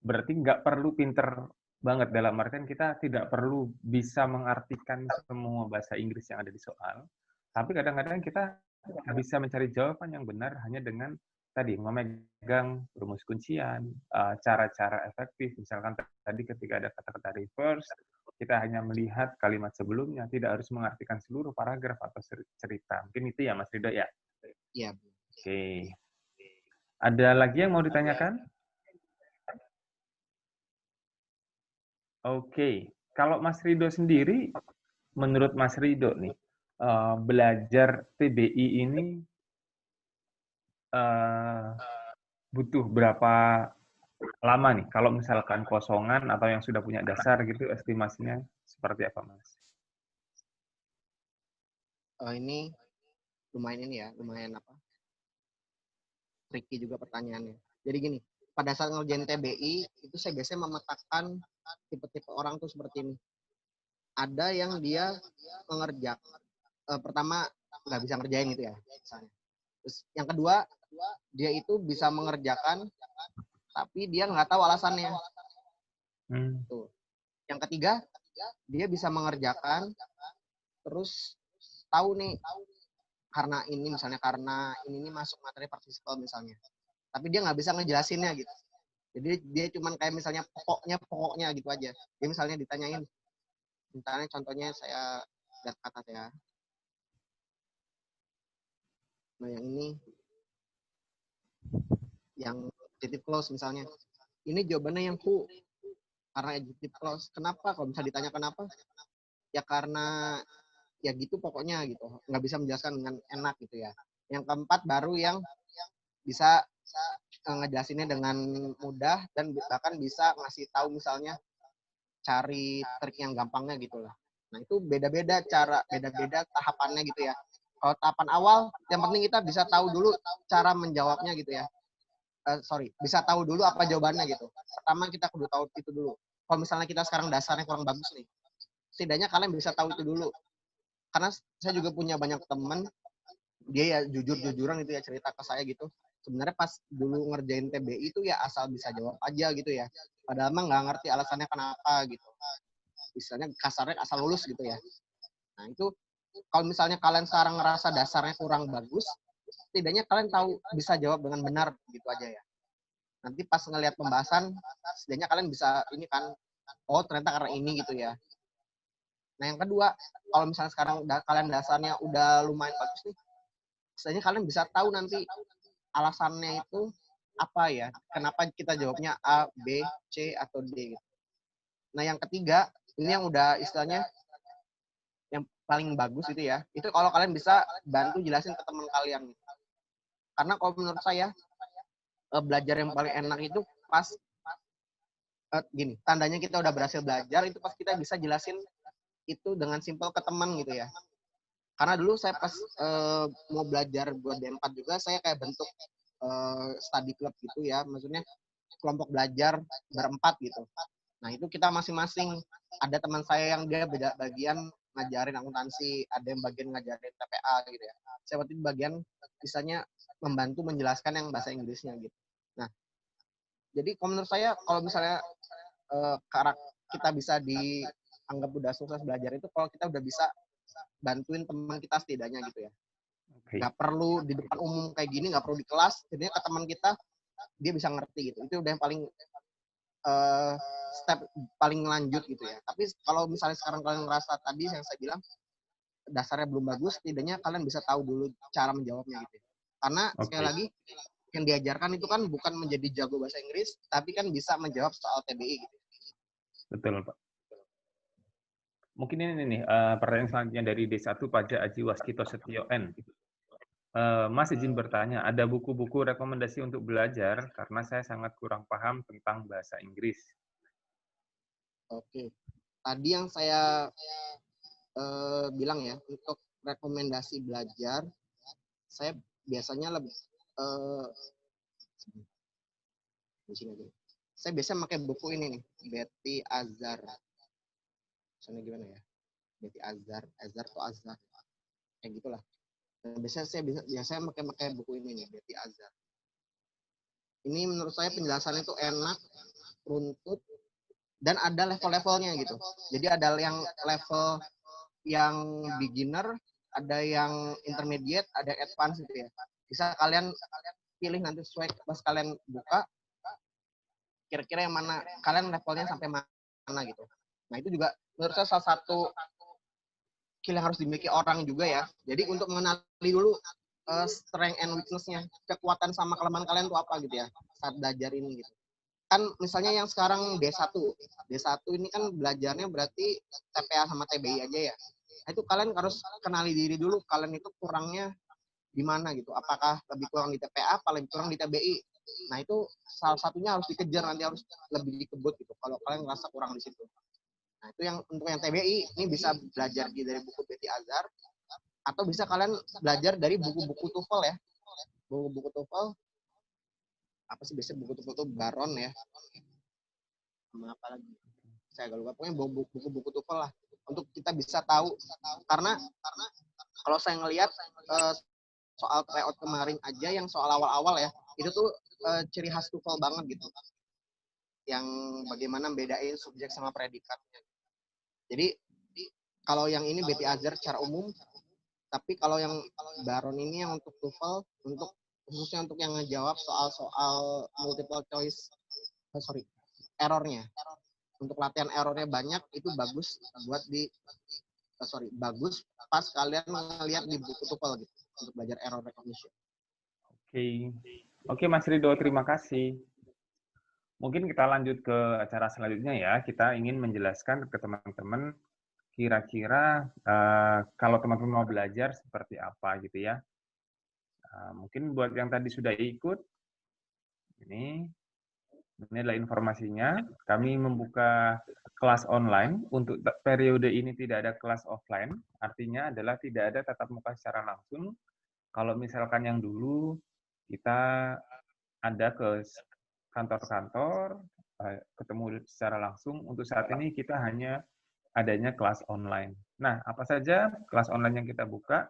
berarti nggak perlu pinter banget. Dalam artian kita tidak perlu bisa mengartikan semua bahasa Inggris yang ada di soal. Tapi kadang-kadang kita bisa mencari jawaban yang benar hanya dengan tadi memegang rumus kuncian, cara-cara efektif. Misalkan tadi ketika ada kata-kata reverse, kita hanya melihat kalimat sebelumnya, tidak harus mengartikan seluruh paragraf atau cerita. Mungkin itu ya, Mas Rido ya? Iya. Oke. Ada lagi yang mau ditanyakan? Oke, kalau Mas Rido sendiri, menurut Mas Rido nih, belajar TBI ini eh, butuh berapa lama nih? Kalau misalkan kosongan atau yang sudah punya dasar gitu, estimasinya seperti apa, Mas? Ini lumayan ini ya, lumayan apa? Tricky juga pertanyaannya. Jadi gini, pada saat ngerjain TBI itu saya biasanya memetakan tipe-tipe orang tuh seperti ini. Ada yang dia mengerjakan pertama nggak bisa ngerjain gitu ya, misalnya. Terus yang kedua, dia itu bisa mengerjakan tapi dia nggak tahu alasannya. Tuh. Yang ketiga, dia bisa mengerjakan terus tahu nih karena ini misalnya karena ini masuk materi partisipal misalnya. Tapi dia nggak bisa ngejelasinnya gitu. Jadi dia cuman kayak misalnya pokoknya gitu aja. Dia misalnya ditanyain, misalnya contohnya saya lihat kata ya. Nah yang ini, yang adjective clause misalnya. Ini jawabannya yang who, karena adjective clause. Kenapa? Kalau bisa ditanya kenapa? Ya karena ya gitu pokoknya gitu. Nggak bisa menjelaskan dengan enak gitu ya. Yang keempat baru yang bisa ngejelasinnya dengan mudah dan bahkan bisa ngasih tahu misalnya cari trik yang gampangnya gitu lah. Nah itu beda-beda beda-beda tahapannya gitu ya. Kalau tahapan awal, yang penting kita bisa tahu dulu cara menjawabnya gitu ya. Bisa tahu dulu apa jawabannya gitu. Pertama kita kudu tahu itu dulu. Kalau misalnya kita sekarang dasarnya kurang bagus nih, setidaknya kalian bisa tahu itu dulu. Karena saya juga punya banyak teman, dia ya jujur-jujuran itu ya cerita ke saya gitu. Sebenarnya pas dulu ngerjain TBI itu ya asal bisa jawab aja gitu ya. Padahal mah nggak ngerti alasannya kenapa gitu. Istilahnya kasarnya asal lulus gitu ya. Nah itu kalau misalnya kalian sekarang ngerasa dasarnya kurang bagus, setidaknya kalian tahu bisa jawab dengan benar gitu aja ya. Nanti pas ngelihat pembahasan, setidaknya kalian bisa ini kan, oh ternyata karena ini gitu ya. Nah yang kedua, kalau misalnya sekarang kalian dasarnya udah lumayan bagus nih, setidaknya kalian bisa tahu nanti alasannya itu apa ya, kenapa kita jawabnya A, B, C, atau D gitu. Nah yang ketiga, ini yang udah istilahnya yang paling bagus itu ya, itu kalau kalian bisa bantu jelasin ke teman kalian. Karena kalau menurut saya, belajar yang paling enak itu pas gini, tandanya kita udah berhasil belajar itu pas kita bisa jelasin itu dengan simpel ke teman gitu ya. Karena dulu saya pas mau belajar buat D4 juga, saya kayak bentuk study club gitu ya, maksudnya kelompok belajar berempat gitu. Nah itu kita masing-masing, ada teman saya yang dia beda bagian ngajarin akuntansi, ada yang bagian ngajarin TPA gitu ya. Saya waktu itu bagian misalnya membantu menjelaskan yang bahasa Inggrisnya gitu. Nah jadi kalau menurut saya kalau misalnya kita bisa dianggap udah sukses belajar itu kalau kita udah bisa bantuin teman kita setidaknya gitu ya. Oke. Nggak perlu di depan umum kayak gini, nggak perlu di kelas, jadinya ke teman kita dia bisa ngerti gitu. Itu udah yang paling step paling lanjut gitu ya. Tapi kalau misalnya sekarang kalian ngerasa tadi yang saya bilang dasarnya belum bagus, setidaknya kalian bisa tahu dulu cara menjawabnya gitu ya. Karena sekali lagi yang diajarkan itu kan bukan menjadi jago bahasa Inggris, tapi kan bisa menjawab soal TBI gitu. Betul, Pak. Mungkin ini nih, pertanyaan selanjutnya dari D1 Pajak Aji Waskito Setio N. Mas izin bertanya, ada buku-buku rekomendasi untuk belajar karena saya sangat kurang paham tentang bahasa Inggris. Oke, tadi yang saya bilang ya, untuk rekomendasi belajar, saya biasanya lebih di sini aja. Saya biasanya pakai buku ini nih, Betty Azhar. Misalnya gimana ya? Betty Azhar atau Azhar, kayak gitulah. Dan biasanya saya biasanya pakai buku ini nih, Betty Azhar. Ini menurut saya penjelasannya itu enak, runtut, dan ada level-levelnya gitu. Jadi ada yang level yang beginner, ada yang intermediate, ada advance gitu ya. Bisa kalian pilih nanti sesuai pas kalian buka, kira-kira yang mana kalian levelnya sampai mana gitu. Nah itu juga menurut saya salah satu skill yang harus dimiliki orang juga ya. Jadi untuk mengenali dulu strength and weakness-nya, kekuatan sama kelemahan kalian itu apa gitu ya saat belajar ini gitu. kan misalnya yang sekarang D1 ini kan belajarnya berarti TPA sama TBI aja ya. Nah, itu kalian harus kenali diri dulu, kalian itu kurangnya di mana gitu. Apakah lebih kurang di TPA, apa lebih kurang di TBI. Nah, itu salah satunya harus dikejar, nanti harus lebih dikebut gitu kalau kalian ngerasa kurang di situ. Nah, itu yang untuk yang TBI ini bisa belajar dari buku Betty Azhar, atau bisa kalian belajar dari buku-buku TOEFL ya. Buku-buku TOEFL apa sih biasanya buku TOEFL itu Baron ya. Sama apa lagi? Saya agak lupa. Pokoknya buku-buku TOEFL lah untuk kita bisa tahu, karena kalau saya ngelihat soal tryout kemarin aja yang soal awal-awal ya, itu tuh ciri khas TOEFL banget gitu. Yang bagaimana bedain subjek sama predikatnya. Jadi kalau yang ini Betty Azhar secara umum, tapi kalau yang Baron ini yang untuk TOEFL, untuk khususnya untuk yang ngejawab soal-soal multiple choice, errornya. Untuk latihan errornya banyak, itu bagus buat bagus pas kalian ngeliat di buku TOEFL gitu, untuk belajar error recognition. Oke, Mas Rido, terima kasih. Mungkin kita lanjut ke acara selanjutnya ya. Kita ingin menjelaskan ke teman-teman kira-kira kalau teman-teman mau belajar seperti apa gitu ya. Mungkin buat yang tadi sudah ikut, ini adalah informasinya. Kami membuka kelas online. Untuk periode ini tidak ada kelas offline. Artinya adalah tidak ada tatap muka secara langsung. Kalau misalkan yang dulu kita ada ke kantor-kantor, ketemu secara langsung, untuk saat ini kita hanya adanya kelas online. Nah, apa saja kelas online yang kita buka?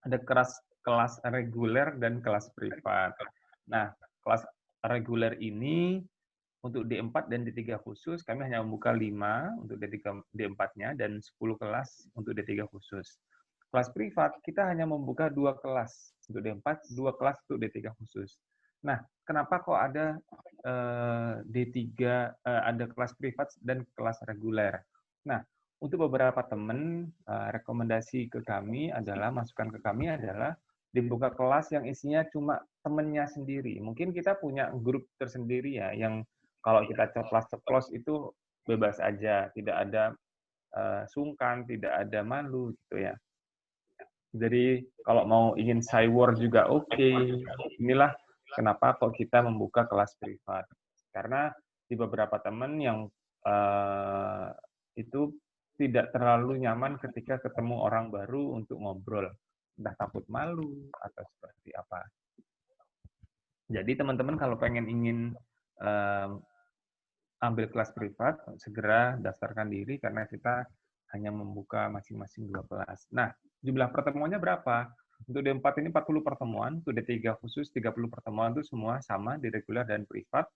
Ada kelas reguler dan kelas privat. Nah, kelas reguler ini untuk D4 dan D3 khusus, kami hanya membuka 5 untuk D4-nya dan 10 kelas untuk D3 khusus. Kelas privat, kita hanya membuka 2 kelas untuk D4, 2 kelas untuk D3 khusus. Nah, kenapa kok ada D3, ada kelas privat dan kelas reguler? Nah, untuk beberapa teman, rekomendasi ke kami adalah, masukan ke kami adalah, dibuka kelas yang isinya cuma temennya sendiri. Mungkin kita punya grup tersendiri ya, yang kalau kita ceplos-ceplos itu bebas aja, tidak ada sungkan, tidak ada malu gitu ya. Jadi kalau mau ingin cywar juga oke. Inilah kenapa kok kita membuka kelas privat. Karena di beberapa teman yang itu tidak terlalu nyaman ketika ketemu orang baru untuk ngobrol. Entah takut malu atau seperti apa. Jadi teman-teman kalau ingin ambil kelas privat, segera daftarkan diri karena kita hanya membuka masing-masing 2 kelas. Nah, jumlah pertemuannya berapa? Untuk D4 ini 40 pertemuan, untuk D3 khusus 30 pertemuan, itu semua sama di reguler dan privat.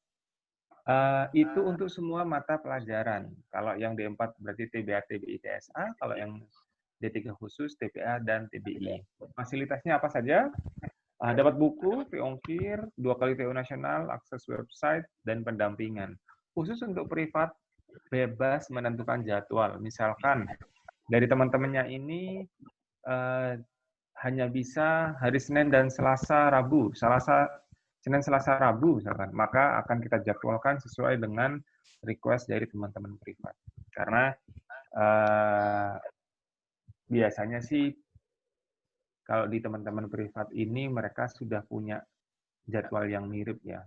Itu untuk semua mata pelajaran. Kalau yang D4 berarti TBA, TBI, TSA, kalau yang D3 khusus TPA dan TBI. Fasilitasnya apa saja? Dapat buku, Ongkir, 2 kali TO nasional, akses website, dan pendampingan. Khusus untuk privat, bebas menentukan jadwal. Misalkan dari teman-temannya ini hanya bisa hari Senin dan Selasa, Rabu. Senin, Selasa, Rabu, misalkan. Maka akan kita jadwalkan sesuai dengan request dari teman-teman privat. Karena biasanya sih kalau di teman-teman privat ini mereka sudah punya jadwal yang mirip ya.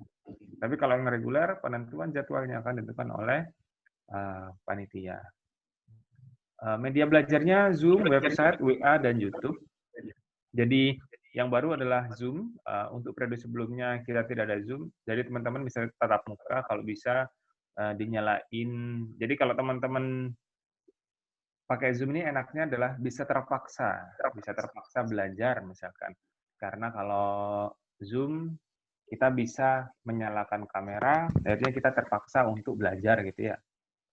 Tapi kalau yang reguler, penentuan jadwalnya akan ditentukan oleh panitia. Media belajarnya Zoom, website, WA, dan YouTube. Jadi yang baru adalah Zoom. Untuk periode sebelumnya kita tidak ada Zoom. Jadi teman-teman bisa tatap muka, kalau bisa dinyalain. Jadi kalau teman-teman pakai Zoom ini enaknya adalah bisa terpaksa belajar misalkan. Karena kalau Zoom kita bisa menyalakan kamera, akhirnya kita terpaksa untuk belajar gitu ya.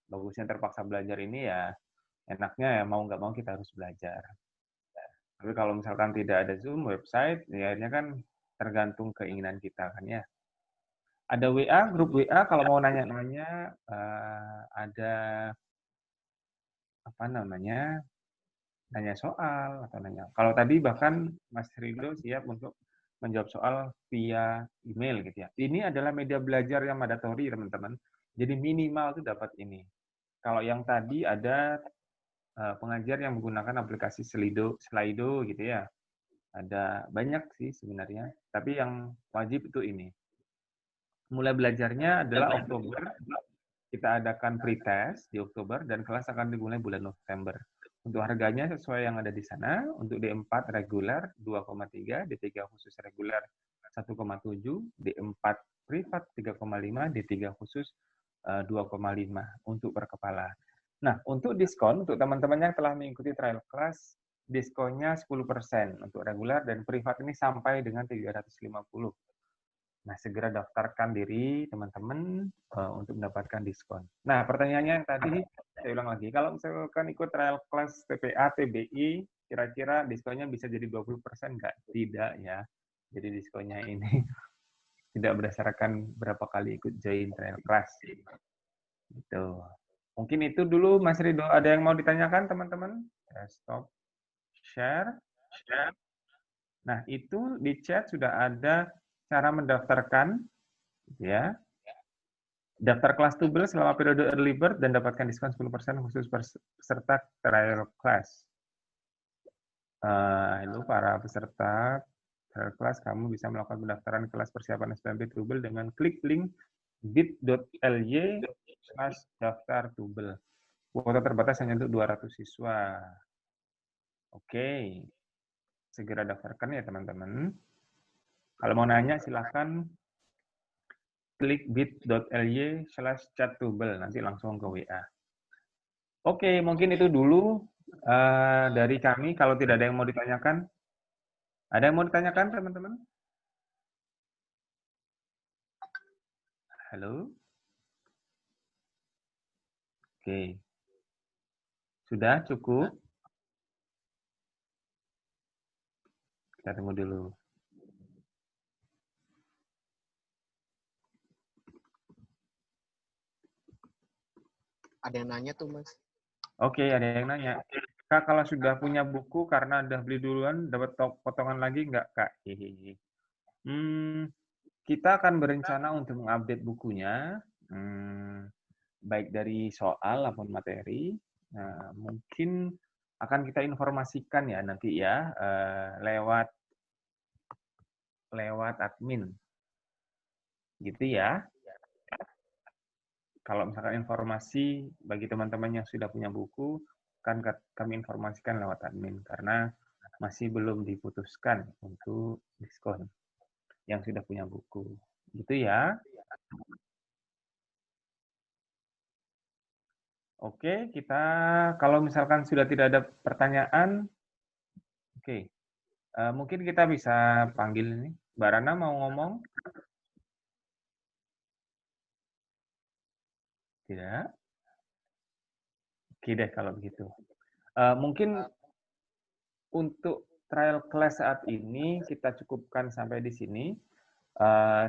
Bagusnya terpaksa belajar ini ya, enaknya ya mau nggak mau kita harus belajar. Tapi kalau misalkan tidak ada Zoom, website, ya akhirnya kan tergantung keinginan kita kan ya. Ada WA, grup WA kalau mau nanya-nanya, ada apa namanya, nanya soal atau nanya. Kalau tadi bahkan Mas Rido siap untuk menjawab soal via email gitu ya. Ini adalah media belajar yang mandatory, teman-teman. Jadi minimal itu dapat ini. Kalau yang tadi ada pengajar yang menggunakan aplikasi Slido gitu ya. Ada banyak sih sebenarnya, tapi yang wajib itu ini. Mulai belajarnya adalah Oktober, kita adakan pretest di Oktober, dan kelas akan dimulai bulan November. Untuk harganya sesuai yang ada di sana, untuk D4 reguler 2,3, D3 khusus reguler 1,7, D4 privat 3,5, D3 khusus 2,5 untuk per kepala. Nah, untuk diskon, untuk teman-teman yang telah mengikuti trial class, diskonnya 10% untuk reguler dan privat ini sampai dengan 350. Nah, segera daftarkan diri teman-teman untuk mendapatkan diskon. Nah, pertanyaannya yang tadi, saya ulang lagi, kalau misalkan ikut trial class TPA, TBI, kira-kira diskonnya bisa jadi 20% nggak? Tidak ya. Jadi diskonnya ini tidak berdasarkan berapa kali ikut join trial class. Gitu. Mungkin itu dulu, Mas Rido. Ada yang mau ditanyakan, teman-teman? Stop. Share. Nah, itu di chat sudah ada cara mendaftarkan, ya. Daftar kelas tubel selama periode early bird dan dapatkan diskon 10% khusus peserta trial class. Halo para peserta trial class, kamu bisa melakukan pendaftaran kelas persiapan SPMP tubel dengan klik link bit.ly/daftar tubel. Kuota terbatas hanya untuk 200 siswa. Oke, segera daftarkan ya teman-teman. Kalau mau nanya silahkan klik bit.ly/chat-tubel, nanti langsung ke WA. Oke, mungkin itu dulu dari kami. Kalau tidak ada yang mau ditanyakan, ada yang mau ditanyakan teman-teman? Halo? Oke. Sudah cukup? Kita tunggu dulu. Ada yang nanya tuh, Mas. Oke, ada yang nanya. Kak, kalau sudah punya buku karena udah beli duluan, dapat potongan lagi nggak, Kak? Kita akan berencana untuk mengupdate bukunya, baik dari soal maupun materi. Nah, mungkin akan kita informasikan ya nanti ya, lewat admin. Gitu ya. Kalau misalkan informasi bagi teman-teman yang sudah punya buku, kan kami informasikan lewat admin, karena masih belum diputuskan untuk diskon yang sudah punya buku. Gitu ya. Oke, kita kalau misalkan sudah tidak ada pertanyaan, oke, mungkin kita bisa panggil ini. Mbak Rana mau ngomong? Tidak? Oke deh kalau begitu. Mungkin untuk trial class saat ini kita cukupkan sampai di sini.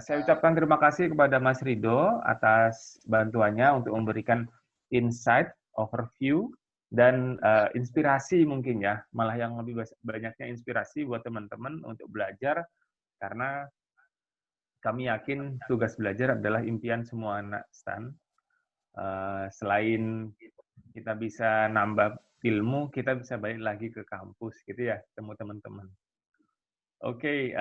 Saya ucapkan terima kasih kepada Mas Rido atas bantuannya untuk memberikan insight, overview, dan inspirasi mungkin ya. Malah yang lebih banyaknya inspirasi buat teman-teman untuk belajar, karena kami yakin tugas belajar adalah impian semua anak STAN. Selain kita bisa nambah ilmu, kita bisa balik lagi ke kampus gitu ya, ketemu teman-teman. Oke,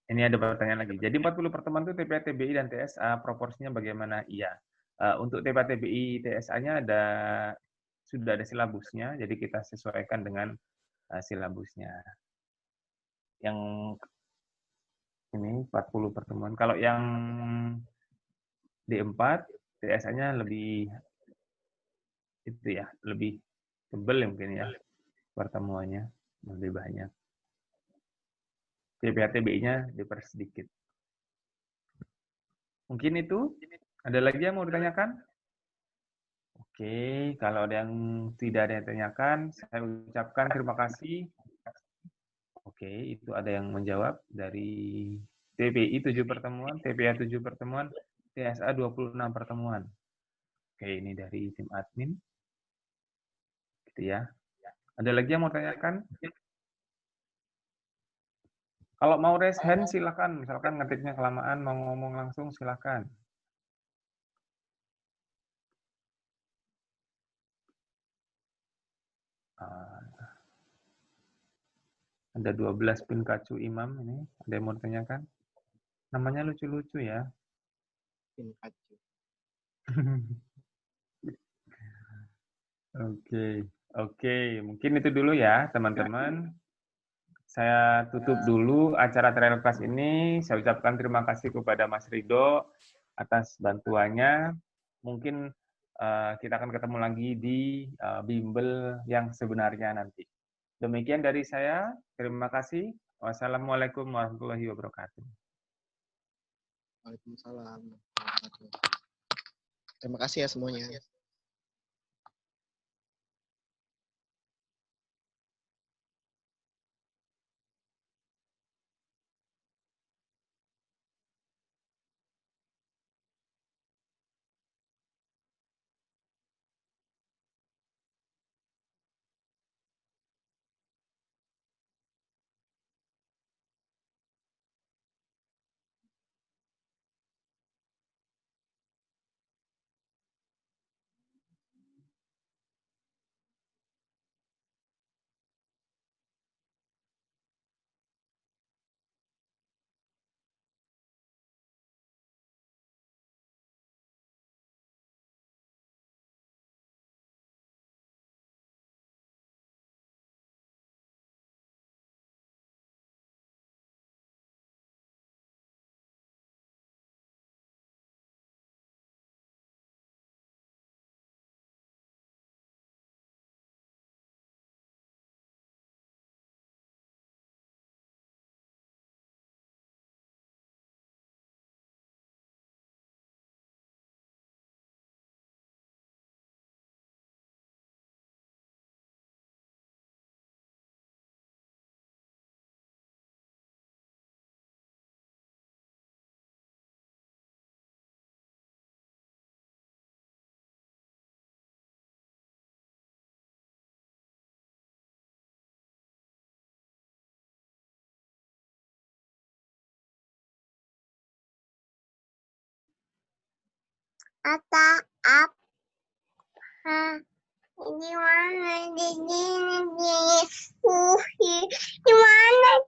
ini ada pertanyaan lagi. Jadi 40 pertemuan itu TPA, TBI, dan TSA, proporsinya bagaimana? Iya. Untuk TPA, TBI, TSA-nya sudah ada silabusnya, jadi kita sesuaikan dengan silabusnya. Yang ini 40 pertemuan. Kalau yang D4, TSA-nya lebih itu ya, lebih tebal ya mungkin ya pertemuannya, lebih banyak. TPA, TBI-nya dipersedikit. Mungkin itu. Ada lagi yang mau ditanyakan? Oke, kalau ada yang tidak ada yang ditanyakan, saya ucapkan terima kasih. Oke, itu ada yang menjawab dari TPI 7 pertemuan, TPA 7 pertemuan, TSA 26 pertemuan. Oke, ini dari tim admin. Gitu ya. Ada lagi yang mau tanyakan? Kalau mau raise hand silakan. Misalkan ngetiknya kelamaan, mau ngomong langsung silakan. Ada 12 Pinkacu Imam ini. Ada yang mau tanyakan? Namanya lucu-lucu ya. Pinkacu. Oke. Mungkin itu dulu ya, teman-teman. Saya tutup dulu acara trial class ini. Saya ucapkan terima kasih kepada Mas Rido atas bantuannya. Mungkin kita akan ketemu lagi di bimbel yang sebenarnya nanti. Demikian dari saya. Terima kasih. Wassalamualaikum warahmatullahi wabarakatuh. Waalaikumsalam. Terima kasih ya semuanya. Apa di mana di sini di mana